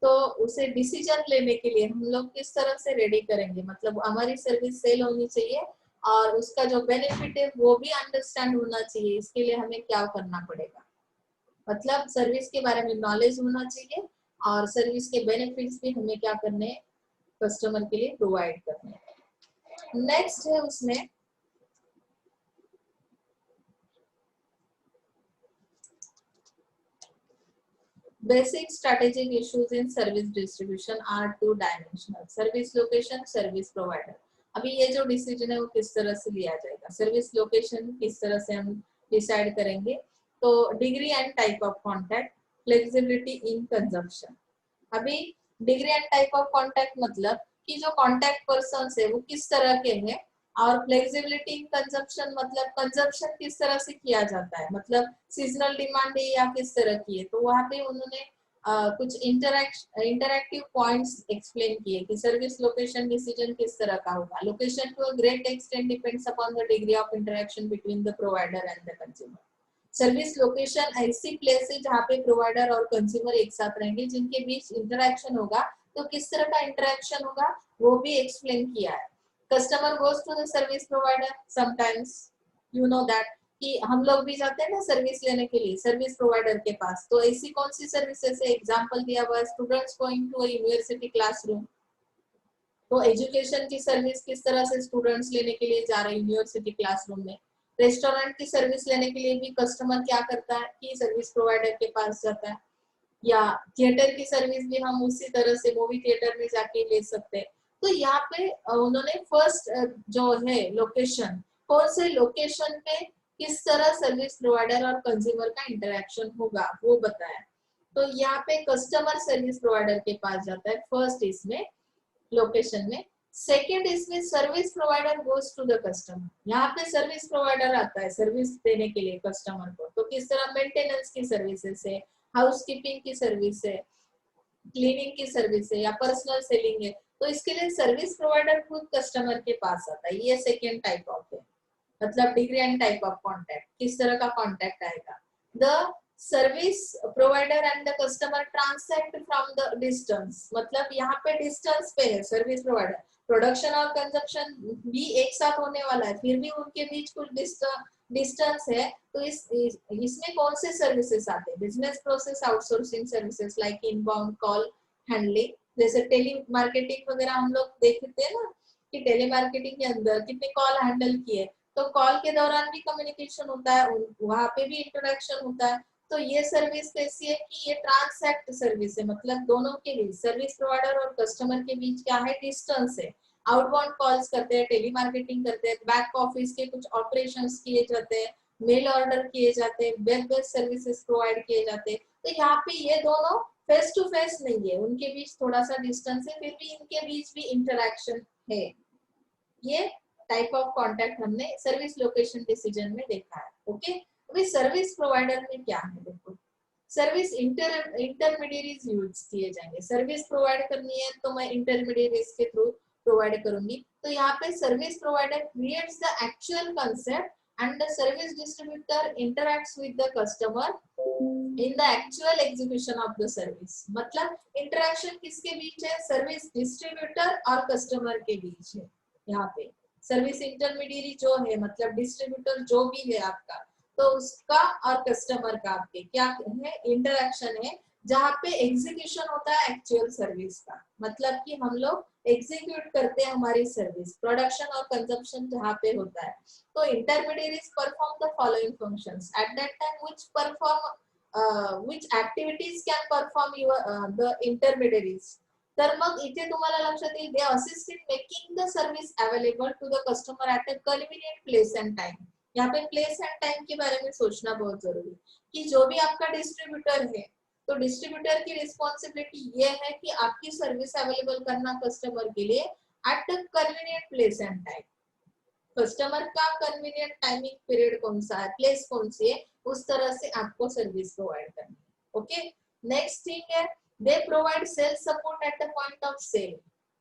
तो उसे डिसीजन लेने के लिए हम लोग किस तरह से रेडी करेंगे, मतलब हमारी सर्विस सेल होनी चाहिए और उसका जो बेनिफिट है वो भी अंडरस्टैंड होना चाहिए। इसके लिए हमें क्या करना पड़ेगा, मतलब सर्विस के बारे में नॉलेज होना चाहिए और सर्विस के बेनिफिट्स भी हमें क्या करने, कस्टमर के लिए प्रोवाइड करने। नेक्स्ट है उसमें basic strategic issues in service distribution are two dimensional, service location, service provider। अभी ये जो डिसीजन है वो किस तरह से लिया जाएगा, सर्विस लोकेशन किस तरह से हम डिसाइड करेंगे, तो degree and type of contact, flexibility in consumption. अभी degree and type of contact मतलब कि जो कॉन्टैक्ट पर्सन है वो किस तरह के हैं, और फ्लेक्सिबिलिटी इन कंजम्पशन मतलब कंजम्पशन किस तरह से किया जाता है, मतलब सीजनल डिमांड है या किस तरह की है। तो वहां पे उन्होंने कुछ इंटरैक्टिव पॉइंट्स एक्सप्लेन किए कि सर्विस लोकेशन डिसीजन किस तरह का होगा। Location to a great extent depends upon the degree of interaction between the provider and the consumer. Service location ऐसी प्लेस है जहाँ पे प्रोवाइडर और कंज्यूमर एक साथ रहेंगे, जिनके बीच इंटरेक्शन होगा, तो किस तरह का इंटरेक्शन होगा वो भी एक्सप्लेन किया है। Customer goes to the service provider sometimes, you know that कि हम लोग भी जाते हैं ना सर्विस लेने के लिए सर्विस प्रोवाइडर के पास। तो ऐसी कौन सी सर्विसेज है, एग्जांपल दिया हुआ है students going to a university classroom. तो एजुकेशन की सर्विस किस तरह से स्टूडेंट्स लेने के लिए जा रहे हैं यूनिवर्सिटी क्लासरूम में। रेस्टोरेंट की सर्विस लेने के लिए भी कस्टमर क्या करता है कि सर्विस प्रोवाइडर के पास जाता है, या थिएटर की सर्विस भी हम उसी तरह से मूवी थिएटर में जाके ले सकते हैं। तो यहाँ पे उन्होंने फर्स्ट जो है लोकेशन, कौन से लोकेशन पे किस तरह सर्विस प्रोवाइडर और कंज्यूमर का इंटरेक्शन होगा वो बताया। तो यहाँ पे कस्टमर सर्विस प्रोवाइडर के पास जाता है फर्स्ट इसमें लोकेशन में। सेकेंड इसमें service provider goes to the customer, यहाँ पे सर्विस प्रोवाइडर आता है सर्विस देने के लिए कस्टमर को। तो किस तरह मेंटेनेंस की सर्विसेज है, हाउसकीपिंग की सर्विस है, क्लीनिंग की सर्विस है या पर्सनल सेलिंग है, तो इसके लिए सर्विस प्रोवाइडर खुद कस्टमर के पास आता है। ये सेकेंड टाइप ऑफ है, मतलब degree and type of contact, किस तरह का कॉन्टैक्ट आएगा। The service provider and the customer transact from the distance, मतलब यहाँ पे डिस्टेंस पे है सर्विस प्रोवाइडर, प्रोडक्शन और कंजप्शन भी एक साथ होने वाला है, फिर भी उनके बीच कुछ डिस्टेंस है। तो इसमें कौन से सर्विसेज आते हैं, business process outsourcing services like inbound call handling, जैसे टेली मार्केटिंग वगैरह हम लोग देखते हैं ना कि टेली मार्केटिंग के अंदर कितने कॉल हैंडल किए, तो कॉल के दौरान भी कम्युनिकेशन होता है, वहां पे भी इंटरेक्शन होता है। तो ये सर्विस कैसी है कि ये ट्रांसैक्ट सर्विस है, मतलब दोनों के बीच सर्विस प्रोवाइडर और कस्टमर के बीच क्या है, डिस्टेंस है। आउटबाउंड कॉल्स करते हैं, टेली मार्केटिंग करते हैं, बैक ऑफिस के कुछ ऑपरेशंस किए जाते हैं, मेल ऑर्डर किए जाते हैं, वेब बेस्ड सर्विसेज प्रोवाइड किए जाते हैं। तो यहाँ पे ये दोनों फेस टू फेस नहीं है, उनके बीच थोड़ा सा डिस्टेंस है, फिर भी इनके बीच भी इंटरेक्शन है। ये टाइप ऑफ कॉन्ट्रैक्ट हमने सर्विस लोकेशन डिसीजन में देखा है। ओके, अभी सर्विस प्रोवाइडर में क्या है, देखो सर्विस इंटरमीडियरीज यूज किए जाएंगे। सर्विस प्रोवाइड करनी है तो मैं इंटरमीडियरीज के थ्रू प्रोवाइड करूंगी। तो यहाँ पे service provider creates the actual concept and the service distributor interacts with the customer in the actual execution of the service। मतलब इंटरेक्शन किसके बीच है, सर्विस डिस्ट्रीब्यूटर और कस्टमर के बीच है। यहाँ पे सर्विस इंटरमीडियरी जो है मतलब डिस्ट्रीब्यूटर जो भी है आपका, तो उसका और कस्टमर का आपके क्या है, इंटरेक्शन है, जहाँ पे एग्जीक्यूशन होता है एक्चुअल सर्विस का। मतलब कि हम लोग एग्जीक्यूट करते हैं हमारी सर्विस, प्रोडक्शन और कंजम्पशन जहाँ पे होता है। तो intermediaries perform the following functions at that time which activities can perform the intermediaries। तर मग इथे तुम्हाला लक्षात येईल they assist in making the service available to the customer at a convenient place and time। यहाँ पे प्लेस एंड टाइम के बारे में सोचना बहुत जरूरी है कि जो भी आपका डिस्ट्रीब्यूटर है, तो डिस्ट्रीब्यूटर की रिस्पॉन्सिबिलिटी ये है कि आपकी सर्विस अवेलेबल करना कस्टमर के लिए at the convenient place and time. Customer का कन्वीनियंट टाइमिंग पीरियड कौन सा है, प्लेस कौन सी है, उस तरह से आपको सर्विस प्रोवाइड करनी है। ओके, नेक्स्ट थिंग है they provide sales support at the point of sale.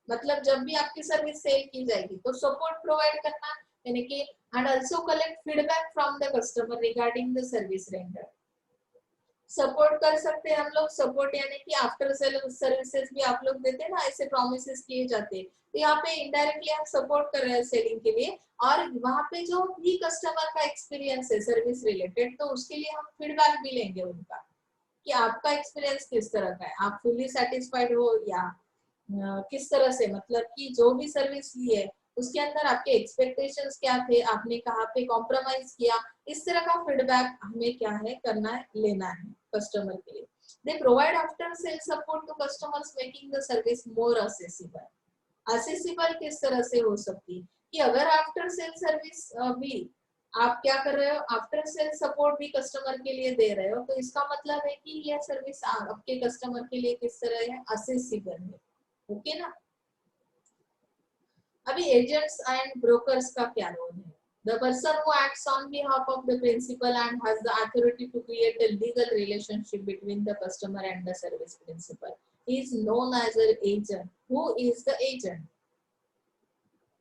मतलब जब भी आपकी सर्विस सेल की जाएगी तो सपोर्ट प्रोवाइड करना, यानी कि and also collect feedback from the customer regarding the service render. Support कर सकते हैं हम लोग, सपोर्ट यानी कि आफ्टर सेल सर्विसेज भी आप लोग देते हैं ना, ऐसे प्रोमिसेस किए जाते हैं। तो यहाँ पे इनडायरेक्टली आप सपोर्ट कर रहे हैं सेलिंग के लिए, और वहाँ पे जो भी कस्टमर का एक्सपीरियंस है सर्विस रिलेटेड, तो उसके लिए हम फीडबैक भी लेंगे उनका कि आपका एक्सपीरियंस किस तरह का है, आप फुल्ली सेटिस्फाइड हो या किस तरह से, मतलब कि जो भी सर्विस ली है उसके अंदर आपके एक्सपेक्टेशंस क्या थे, आपने कहाँ पे कॉम्प्रोमाइज किया, इस तरह का फीडबैक हमें क्या है करना है, लेना है कस्टमर के लिए। They provide after sale support to customers making the service more accessible. Accessible किस तरह से हो सकती है कि अगर आफ्टर सेल सर्विस भी आप क्या कर रहे हो, आफ्टर सेल सपोर्ट भी कस्टमर के लिए दे रहे हो, तो इसका मतलब है कि यह सर्विस आपके कस्टमर के लिए किस तरह है, असेसिबल है। ओके ना। अभी एजेंट्स एंड ब्रोकर्स का क्या रोल है, the person who acts on behalf of the principal and has the authority to create a legal relationship between the customer and the service principal is known as an agent। who is the agent?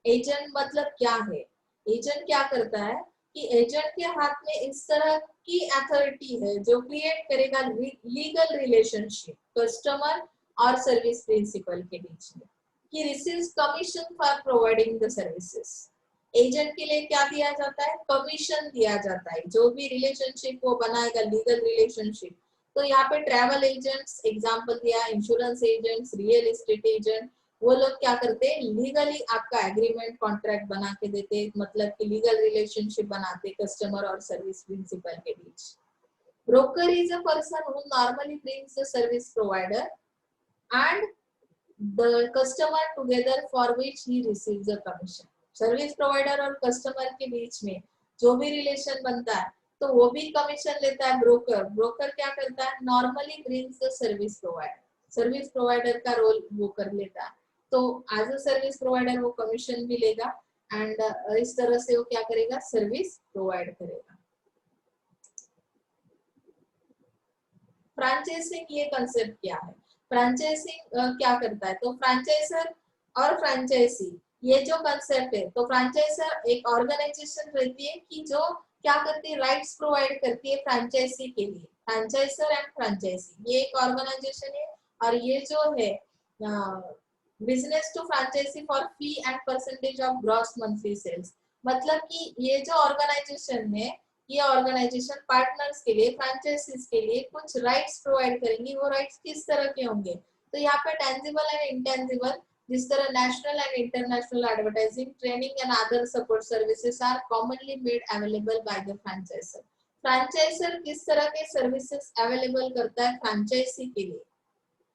Agent मतलब क्या है, agent क्या करता है कि agent के हाथ में इस तरह की अथॉरिटी है जो क्रिएट करेगा लीगल रिलेशनशिप कस्टमर और सर्विस प्रिंसिपल के बीच में, कि receives commission for providing the services. Agent के लिए क्या दिया जाता है, कमीशन दिया जाता है, जो भी रिलेशनशिप वो बनाएगा लीगल रिलेशनशिप। तो यहाँ पे ट्रैवल एजेंट्स एग्जांपल दिया, insurance agents, real estate agent, वो लोग क्या करते हैं, लीगली आपका एग्रीमेंट कॉन्ट्रैक्ट बना के देते, मतलब कि लीगल रिलेशनशिप बनाते कस्टमर और सर्विस प्रिंसिपल के बीच। Broker is a person who normally brings the service provider and the customer together for which he receives a commission. Service provider और कस्टमर के बीच में जो भी रिलेशन बनता है तो वो भी कमीशन लेता है ब्रोकर। ब्रोकर क्या करता है, normally brings the service provider, service provider का रोल वो कर लेता है। तो एज अ सर्विस प्रोवाइडर वो कमीशन भी लेगा एंड इस तरह से वो क्या करेगा, सर्विस प्रोवाइड करेगा। फ्रैंचाइजिंग ये कंसेप्ट क्या है, फ्रैंचाइजिंग क्या करता है, तो फ्रैंचाइजर और फ्रैंचाइजी ये जो कंसेप्ट है, तो फ्रैंचाइजर एक ऑर्गेनाइजेशन रहती है कि जो क्या करती है, राइट्स प्रोवाइड करती है फ्रैंचाइजी के लिए। फ्रैंचाइजर एंड फ्रैंचाइजी ये एक ऑर्गेनाइजेशन है, और ये जो है business to franchisee for fee and percentage of gross monthly sales. मतलब कि ये जो ऑर्गेनाइजेशन है, ये ऑर्गेनाइजेशन पार्टनर्स के लिए, फ्रैंचाइजीज के लिए कुछ राइट्स प्रोवाइड करेंगी। वो राइट्स किस तरह के होंगे, तो यहाँ पे टेंजिबल एंड इंटेंजिबल, जिस तरह national and international advertising, training and other support services are commonly made available by the franchiser. Franchiser किस तरह के सर्विसेज अवेलेबल करता है फ्रैंचाइजी के लिए,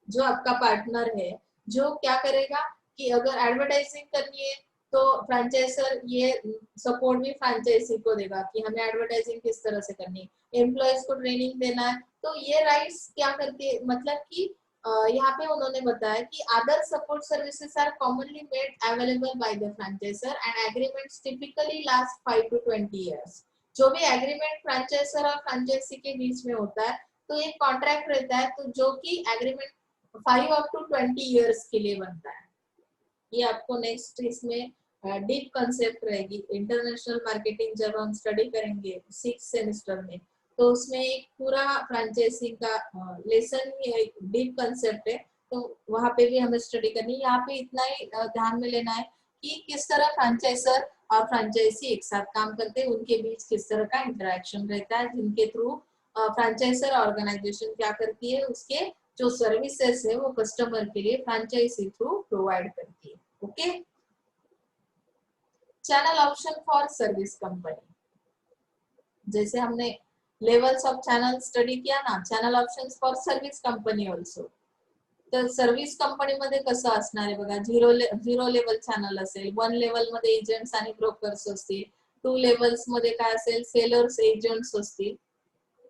जो आपका पार्टनर है, जो क्या करेगा कि अगर एडवर्टाइजिंग करनी है तो फ्रैंचाइजर ये सपोर्ट भी फ्रैंचाइजी को देगा कि हमें एडवर्टाइजिंग किस तरह से करनी है, एम्प्लॉयज को ट्रेनिंग देना है। तो ये राइट्स क्या करती है, मतलब कि यहाँ पे उन्होंने बताया कि other support services are commonly made available by the franchisor and agreements typically last 5 to 20 years. जो भी एग्रीमेंट फ्रेंचाइजर और फ्रेंचाइजी के बीच में होता है तो एक कॉन्ट्रैक्ट रहता है, तो जो कि एग्रीमेंट 5 up to 20 इयर्स के लिए बनता है। ये आपको नेक्स्ट इसमें डीप कंसेप्ट रहेगी। इंटरनेशनल मार्केटिंग जब हम स्टडी करेंगे 6 सेमेस्टर में, तो उसमें एक पूरा फ्रेंचाइजी का लेसन ही एक डीप कंसेप्ट है, तो वहां पे भी हमें स्टडी करनी है। यहाँ पे इतना ही ध्यान में लेना है कि किस तरह फ्रेंचाइजर और फ्रेंचाइजी एक साथ काम करते हैं, उनके बीच किस तरह का इंटरेक्शन रहता है, जिनके थ्रू फ्रेंचाइजर ऑर्गेनाइजेशन क्या करती है, उसके जो सर्विसेज है वो कस्टमर के लिए फ्रेंचाइजी थ्रू प्रोवाइड करती है। Okay, channel option for service company, जैसे हमने लेवल्स ऑफ चॅनल स्टडी किया ना, channel options for service company also. तर सर्विस कंपनी मध्ये कसं असणार आहे बघा, झिरो लेवल चॅनल असेल, 1 लेवल मध्ये एजंट्स आणि ब्रोकर्स असतील, 2 लेवल्स मध्ये काय असेल, सेलर्स एजंट्स असतील,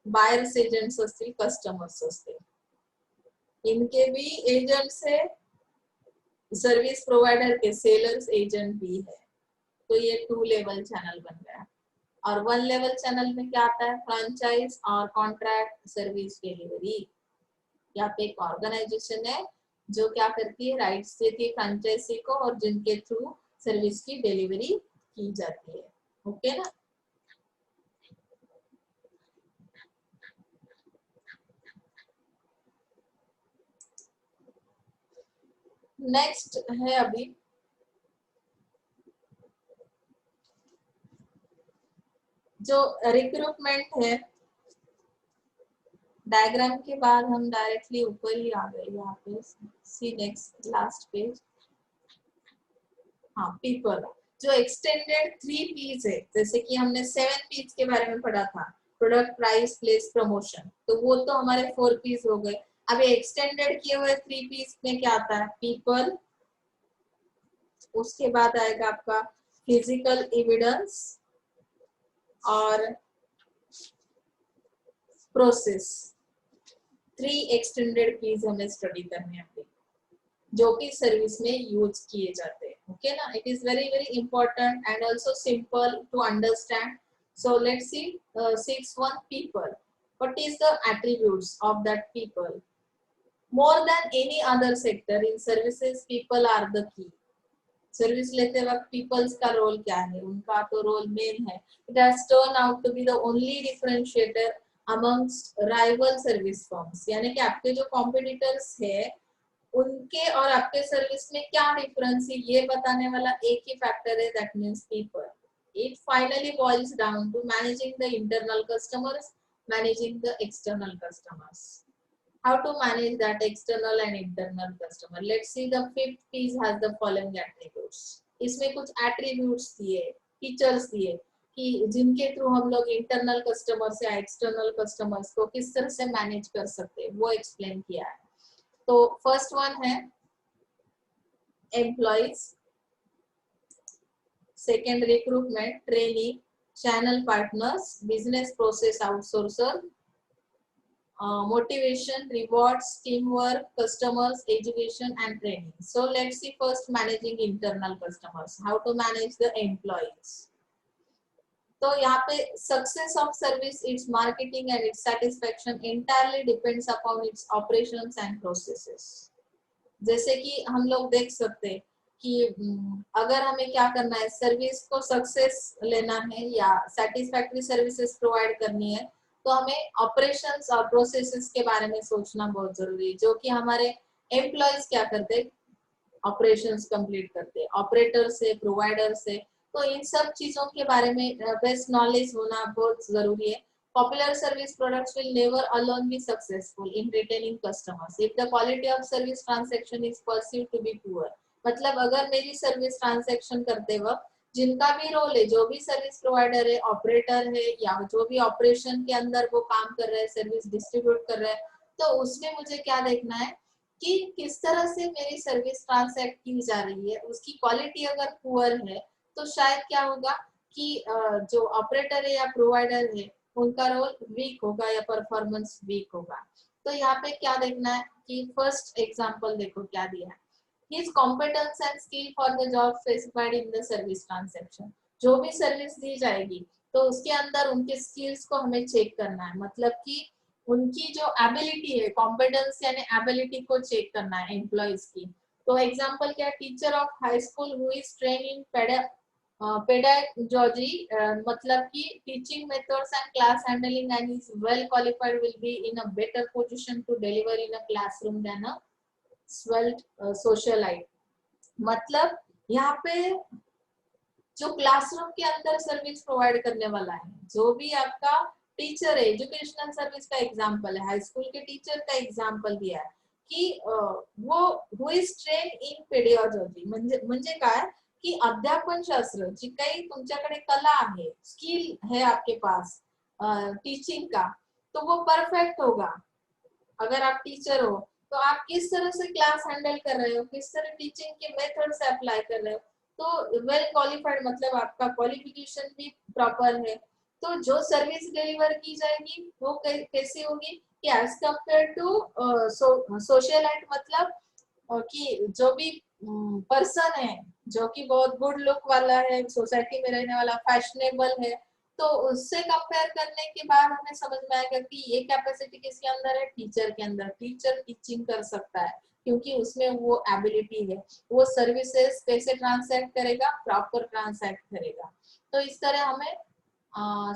बायर्स एजंट्स असतील, कस्टमर्स असतील। इनके भी एजेंट्स है, सर्विस प्रोवाइडर के सेलर्स एजेंट भी है, तो ये 2 लेवल चैनल बन गया। और 1 लेवल चैनल में क्या आता है, फ्रेंचाइज और कॉन्ट्रैक्ट सर्विस डिलीवरी। यहाँ पे एक ऑर्गेनाइजेशन है जो क्या करती है, राइट्स देती है फ्रेंचाइजी को और जिनके थ्रू सर्विस की डिलीवरी की जाती है। ओके ना। नेक्स्ट है अभी जो रिक्रूटमेंट है, डायग्राम के बाद हम डायरेक्टली ऊपर ही आ गए। यहाँ पे सी नेक्स्ट लास्ट पेज। हाँ, पीपल जो एक्सटेंडेड 3 P's है, जैसे कि हमने 7 P's के बारे में पढ़ा था, प्रोडक्ट, प्राइस, प्लेस, प्रमोशन, तो वो तो हमारे 4 P's हो गए। अब एक्सटेंडेड किए हुए 3 P's में क्या आता है, पीपल, उसके बाद आएगा आपका फिजिकल एविडेंस और प्रोसेस। 3 एक्सटेंडेड P's हमें स्टडी करने हैं जो कि सर्विस में यूज किए जाते हैं। ओके ना, it is very very important and also simple to understand. So let's see 6.1 people. What is the attributes of that people? More than any other sector in services, people are the key. Service लेते वक्त peoples का role क्या है, उनका तो role main है। It has turn out to be the only differentiator amongst rival service firms, यानी कि आपके जो कॉम्पिटिटर्स है उनके और आपके सर्विस में क्या डिफरेंस है ये बताने वाला एक ही फैक्टर है, that means people. It finally boils down to managing the internal customers, managing the external customers. How to manage that external and internal customer? Let's see, the 5th piece has the following attributes. इसमें कुछ attributes दिए, features दिए कि जिनके through हम लोग internal customers या external customers को किस तरह से मैनेज कर सकते हैं, वो एक्सप्लेन किया है। तो फर्स्ट वन है employees, second recruitment, training, channel partners, business process outsourcer, motivation, rewards, teamwork, customers, education and training. So let's see first managing internal customers, how to manage the employees. तो यहाँ पे success of service, its marketing and its satisfaction entirely depends upon its operations and processes. जैसे कि हम लोग देख सकते हैं कि अगर हमें क्या करना है, सर्विस को सक्सेस लेना है या सेटिस्फैक्टरी सर्विसेज प्रोवाइड करनी है, तो हमें ऑपरेशंस और प्रोसेसेस के बारे में सोचना बहुत जरूरी है, जो कि हमारे एम्प्लॉयज क्या करते हैं, ऑपरेशंस कंप्लीट करते हैं, ऑपरेटर्स से, प्रोवाइडर्स से। तो इन सब चीजों के बारे में बेस्ट नॉलेज होना बहुत जरूरी है। Popular service products will never alone be successful in retaining customers if the quality of service transaction is perceived to be poor. मतलब अगर मेरी सर्विस ट्रांजैक्शन करते वक्त जिनका भी रोल है, जो भी सर्विस प्रोवाइडर है, ऑपरेटर है या जो भी ऑपरेशन के अंदर वो काम कर रहे हैं, सर्विस डिस्ट्रीब्यूट कर रहे हैं, तो उसमें मुझे क्या देखना है कि किस तरह से मेरी सर्विस ट्रांसैक्ट की जा रही है। उसकी क्वालिटी अगर पुअर है तो शायद क्या होगा कि जो ऑपरेटर है या प्रोवाइडर है उनका रोल वीक होगा या परफॉर्मेंस वीक होगा। तो यहाँ पे क्या देखना है कि फर्स्ट एग्जांपल देखो क्या दिया है, his competence and skill for the job specified in the service transaction। जो भी सर्विस दी जाएगी तो उसके अंदर उनके स्किल्स को हमें चेक करना है, मतलब कि उनकी जो एबिलिटी है, कॉम्पिटेंस यानी एबिलिटी को चेक करना है एम्प्लॉइज की। तो एग्जांपल क्या, teacher of high school who is train in pedagogy, मतलब कि teaching methods and class handling and is well qualified will be in a better position to deliver in a classroom than a svelte socialite. मतलब यहाँ पे जो classroom के अंदर service provide करने वाला है, जो भी आपका टीचर है, एजुकेशनल सर्विस का एग्जांपल है, हाई स्कूल के टीचर का एग्जांपल दिया है की वो हु इज ट्रेन इन पेडियोलॉजी, म्हणजे काय की अध्यापन शास्त्र, जी काही तुमच्याकडे कला आहे, स्किल है आपके पास टीचिंग का, तो वो परफेक्ट होगा। अगर आप टीचर हो तो आप किस तरह से क्लास हैंडल कर रहे हो, किस तरह टीचिंग के मेथड से अप्लाई कर रहे हो, तो वेल क्वालिफाइड मतलब आपका क्वालिफिकेशन भी प्रॉपर है। तो जो सर्विस डिलीवर की जाएगी वो कैसी होगी कि एज कंपेयर टू सोशलाइट, मतलब कि जो भी पर्सन है जो कि बहुत गुड लुक वाला है, सोसाइटी में रहने वाला, फैशनेबल है, तो उससे कंपेयर करने के बाद हमें समझ में आएगा कि ये कैपेसिटी किसके अंदर है, टीचर के अंदर। टीचर टीचिंग कर सकता है क्योंकि उसमें वो एबिलिटी है, वो सर्विसेज कैसे ट्रांसैक्ट करेगा, प्रॉपर ट्रांसैक्ट करेगा। तो इस तरह हमें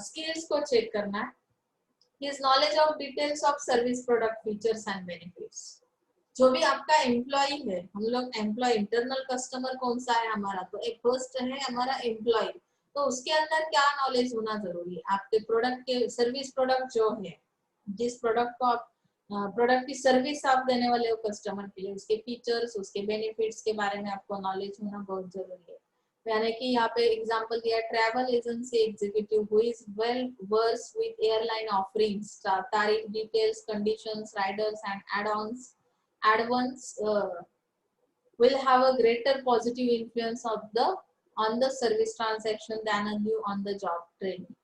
स्किल्स को चेक करना है। His knowledge of details of service product features and benefits. जो भी आपका एम्प्लॉय है, हम लोग एम्प्लॉय, इंटरनल कस्टमर कौन सा है हमारा, तो एक फर्स्ट है हमारा एम्प्लॉय, तो उसके अंदर क्या नॉलेज होना जरूरी है आपके प्रोडक्ट के, सर्विस प्रोडक्ट जो है, जिस प्रोडक्ट को आप प्रोडक्ट की सर्विस आप देने वाले हो कस्टमर के लिए, उसके फीचर्स, उसके बेनिफिट्स के बारे में आपको नॉलेज होना बहुत जरूरी है। यानी कि यहाँ पे एग्जांपल दिया, travel agency executive who is well versed with airline offerings, तारीख, details, conditions, riders and add-ons will have a greater positive influence on the service transaction than a new on the job training।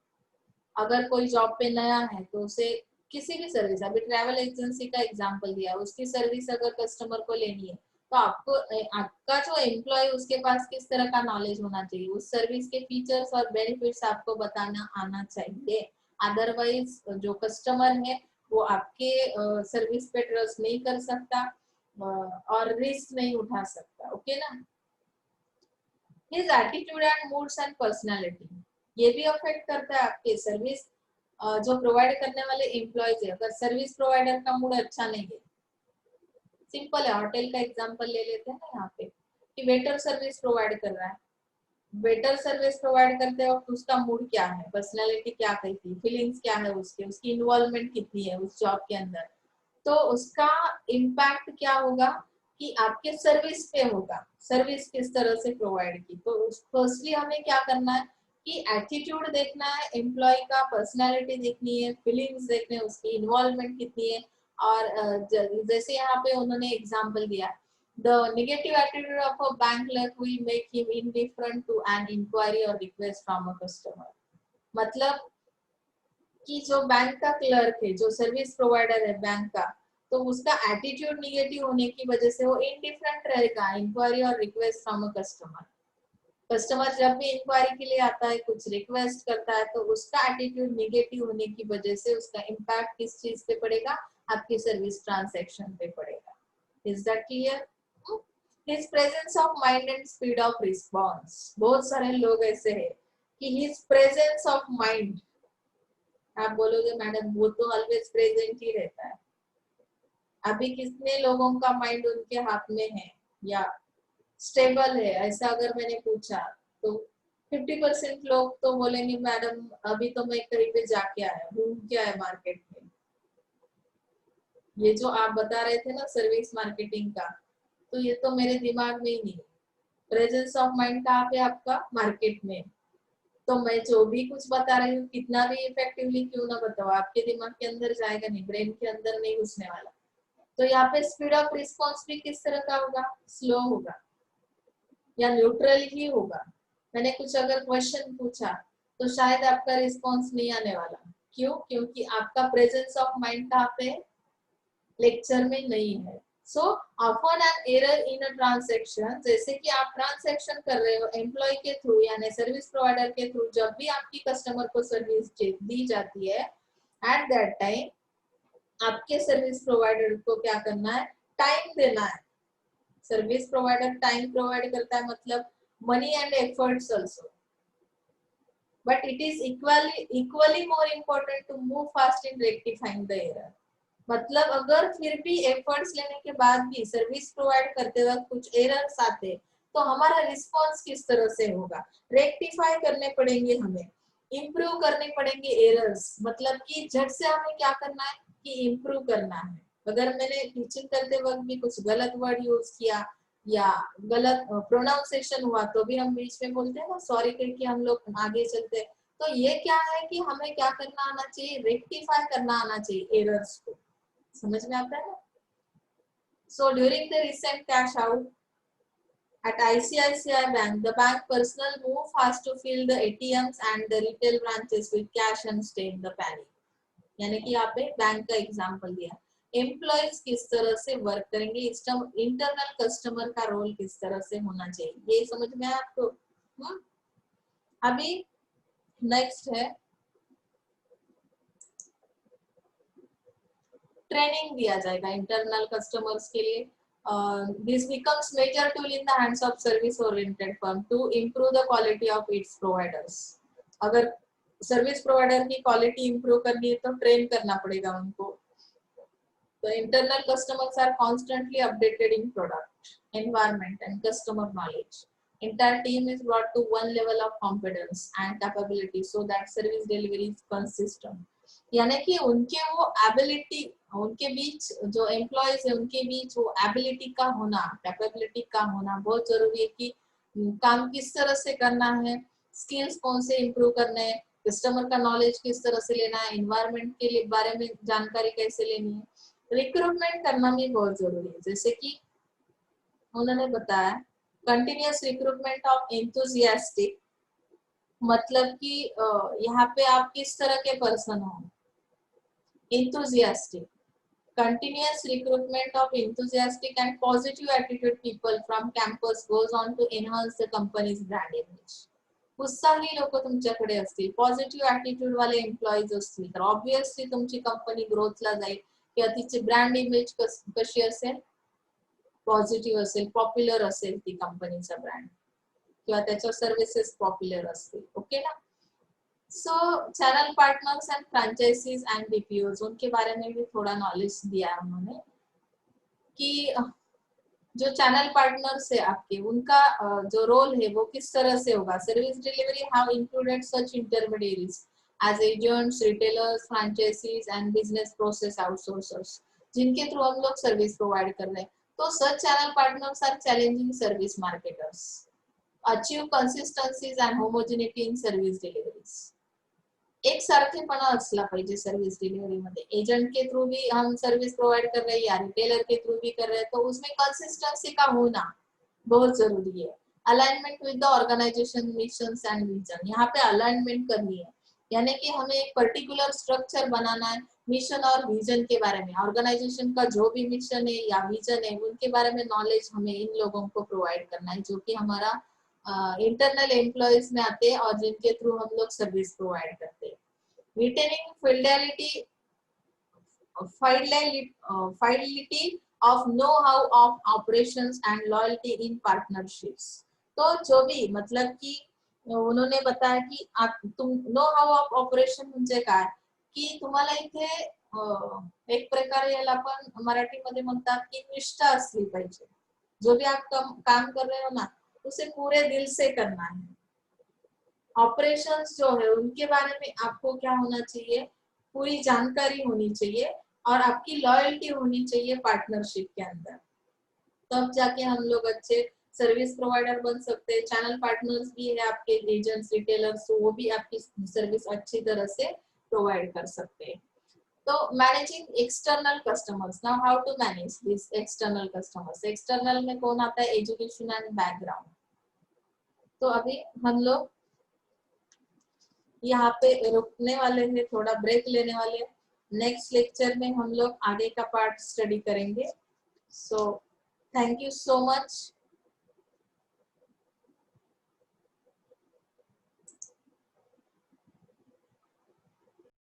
अगर कोई job पे नया है तो उसे किसी भी सर्विस, अभी ट्रैवल एजेंसी का एग्जांपल दिया, उसकी सर्विस अगर कस्टमर को लेनी है तो आपको, आपका जो एम्प्लॉय, उसके पास किस तरह का नॉलेज होना चाहिए, उस सर्विस के फीचर्स और बेनिफिट्स आपको बताना आना चाहिए। अदरवाइज जो कस्टमर है वो आपके सर्विस पे ट्रस्ट नहीं कर सकता और रिस्क नहीं उठा सकता। ओके ना। His attitude and moods and personality, ये भी अफेक्ट करता है आपके सर्विस जो प्रोवाइड करने वाले एम्प्लॉयज है। अगर सर्विस प्रोवाइडर का मूड अच्छा नहीं है, सिंपल है, होटल का एग्जांपल ले लेते हैं ना यहाँ पे, कि वेटर सर्विस प्रोवाइड कर रहा है, वेटर सर्विस प्रोवाइड करते वक्त उसका मूड क्या है, पर्सनालिटी क्या कहती है, फीलिंग्स क्या है उसके, उसकी इन्वॉल्वमेंट कितनी है उस जॉब के अंदर, तो उसका इम्पैक्ट क्या होगा कि आपके सर्विस पे होगा, सर्विस किस तरह से प्रोवाइड की। तो फर्स्टली हमें क्या करना है कि एटीट्यूड देखना है एम्प्लॉय का, पर्सनालिटी देखनी है, फीलिंग्स देखने, उसकी इन्वॉल्वमेंट कितनी है। और जैसे यहाँ पे उन्होंने एग्जांपल दिया, the negative attitude of a bank clerk will make him indifferent to an inquiry or request from a customer। मतलब कि जो बैंक का क्लर्क है, जो सर्विस प्रोवाइडर है बैंक का, तो उसका एटीट्यूड निगेटिव होने की वजह से वो इनडिफरेंट रहेगा इंक्वायरी और request from a customer. Customer जब भी इंक्वायरी के लिए आता है, कुछ रिक्वेस्ट करता है, तो उसका एटीट्यूड निगेटिव होने की वजह से उसका इम्पैक्ट किस चीज पे पड़ेगा, आपकी सर्विस ट्रांजैक्शन पे पड़ेगा। Is that clear? His presence of mind and speed of response, बहुत सारे लोग ऐसे हैं कि his presence of mind, आप बोलोगे मैडम वो तो ऑलवेज प्रेजेंट ही रहता है, अभी कितने लोगों का माइंड उनके हाथ में है या स्टेबल है, ऐसा अगर मैंने पूछा तो 50% लोग तो बोलेंगे मैडम अभी तो मैं कहीं पे जाके आया, घूम के आया मार्केट में। ये जो आप बता रहे थे ना सर्विस मार्केटिंग का, तो ये तो मेरे दिमाग में ही नहीं है। प्रेजेंस ऑफ माइंड कहाँ पे आपका, मार्केट में। तो मैं जो भी कुछ बता रही हूँ, कितना भी इफेक्टिवली क्यों ना बताओ, आपके दिमाग के अंदर जाएगा नहीं, ब्रेन के अंदर नहीं घुसने वाला। तो यहाँ पे स्पीड ऑफ रिस्पॉन्स भी किस तरह का होगा, स्लो होगा या न्यूट्रल ही होगा। मैंने कुछ अगर क्वेश्चन पूछा तो शायद आपका रिस्पॉन्स नहीं आने वाला। क्यों? क्योंकि आपका प्रेजेंस ऑफ माइंड कहाँ पे है, लेक्चर में नहीं है। So often an error in a transaction, जैसे कि आप ट्रांजेक्शन कर रहे हो एम्प्लॉय के थ्रू यानी सर्विस प्रोवाइडर के थ्रू, जब भी आपकी कस्टमर को सर्विस दी जाती है, एट दैट टाइम आपके सर्विस प्रोवाइडर को क्या करना है, टाइम देना है। सर्विस प्रोवाइडर टाइम प्रोवाइड करता है, मतलब money and efforts also, but it is equally more important to move fast in rectifying the error. मतलब अगर फिर भी एफर्ट्स लेने के बाद भी सर्विस प्रोवाइड करते वक्त कुछ एरर्स आते, तो हमारा रिस्पॉन्स किस तरह से होगा, रेक्टिफाई करने पड़ेंगे, हमें इम्प्रूव करने पड़ेंगे एरर्स, मतलब कि झट से हमें क्या करना है कि इम्प्रूव करना है। अगर मैंने टीचिंग करते वक्त भी कुछ गलत वर्ड यूज किया या गलत प्रोनाउंसिएशन हुआ, तो भी हम बीच में बोलते हैं ना सॉरी करके हम लोग आगे चलते हैं। तो ये क्या है कि हमें क्या करना आना चाहिए, रेक्टिफाई करना आना चाहिए एरर्स को। समझ में आता है ना? So during the recent cash out at ICICI Bank, the bank personnel move fast to fill the ATMs and the retail branches with cash and stay in the panic. यानी कि यहाँ पे बैंक का एग्जांपल दिया, employees किस तरह से work करेंगे, इंटरनल कस्टमर का रोल किस तरह से होना चाहिए, ये समझ में आया आपको? अभी नेक्स्ट है ट्रेनिंग दिया जाएगा इंटरनल कस्टमर्स के लिए। This becomes major tool in the hands of service oriented firm to improve the quality of its providers. अगर सर्विस प्रोवाइडर की क्वालिटी इंप्रूव करनी है तो ट्रेन करना पड़ेगा उनको। तो internal customers are constantly updated in product, environment and customer knowledge. Entire team is brought to one level of competence and capability so that service delivery is consistent. यानी कि उनके वो एबिलिटी, उनके बीच जो एम्प्लॉयज है उनके बीच वो एबिलिटी का होना, कैपेबिलिटी का होना बहुत जरूरी है कि काम किस तरह से करना है, स्किल्स कौन से इम्प्रूव करने हैं, कस्टमर का नॉलेज किस तरह से लेना है, इन्वायरमेंट के लिए बारे में जानकारी कैसे लेनी है, रिक्रूटमेंट करना भी बहुत जरूरी है। जैसे कि उन्होंने बताया कंटिन्यूअस रिक्रूटमेंट ऑफ एंथुसियास्टिक, मतलब कि यहाँ पे आप किस तरह के पर्सन हो, enthusiastic, continuous recruitment of enthusiastic and positive attitude people from campus goes on to enhance the company's brand image. उत्साही लोक तुमच्याकडे असतील, पॉझिटिव्ह ऍटिट्यूड वाले एम्प्लॉईज असतील तर ऑब्विसली तुमची कंपनी ग्रोथला जाईल किंवा तिची ब्रँड इमेज कशी असेल, पॉझिटिव्ह असेल, पॉप्युलर असेल ती कंपनीचा ब्रँड किंवा त्याच्या सर्व्हिसेस पॉप्युलर असतील। ओके ना? सो channel partners and franchises and BPOs, उनके बारे में भी थोड़ा नॉलेज दिया है उन्होंने कि जो चैनल पार्टनर्स है आपके, उनका जो रोल है वो किस तरह से होगा। Service delivery have included such intermediaries as agents, retailers, franchisees and business process outsourcers, जिनके थ्रू हम लोग सर्विस प्रोवाइड कर रहे हैं। तो such channel partners are challenging service marketers, achieve consistencies and homogeneity in service deliveries. एक सारखेपणा असला पाहिजे सर्विस डिलीवरी मध्ये, एजेंट के थ्रू भी हम सर्विस प्रोवाइड कर रहे हैं या रिटेलर के थ्रू भी कर रहे हैं, तो उसमें कंसिस्टेंसी का होना बहुत जरूरी है। Alignment with the organization missions and vision, यहाँ पे अलाइनमेंट करनी है, यानी कि हमें एक पर्टिकुलर स्ट्रक्चर बनाना है मिशन और विजन के बारे में। ऑर्गेनाइजेशन का जो भी मिशन है या विजन है उनके बारे में नॉलेज हमें इन लोगों को प्रोवाइड करना है, जो कि हमारा इंटरनल एम्प्लॉयज में आते हैं और जिनके थ्रू हम लोग सर्विस प्रोवाइड करते हैं। Retaining fidelity of know-how of operations and loyalty in partnerships. तो जो भी मतलब कि उन्होंने बताया की तुम नो हाउ ऑफ ऑपरेशन म्हणजे काय की तुम्हाला इथे एक प्रकारे याला आपण मराठीमध्ये म्हणतात की निष्ठा असली पाहिजे, जो भी आप काम कर रहे हो ना उसे पूरे दिल से करना है। ऑपरेशंस जो है उनके बारे में आपको क्या होना चाहिए, पूरी जानकारी होनी चाहिए और आपकी लॉयल्टी होनी चाहिए पार्टनरशिप के अंदर, तब जाके हम लोग अच्छे सर्विस प्रोवाइडर बन सकते हैं। चैनल पार्टनर्स भी है आपके एजेंट्स, रिटेलर्स, तो वो भी आपकी सर्विस अच्छी तरह से प्रोवाइड कर सकते हैं। तो managing external customers, now how to manage this external customers. External में कौन आता है, एजुकेशन एंड बैकग्राउंड। तो अभी हम लोग यहाँ पे रुकने वाले हैं, थोड़ा ब्रेक लेने वाले हैं। नेक्स्ट लेक्चर में हम लोग आगे का पार्ट स्टडी करेंगे। So thank you so much.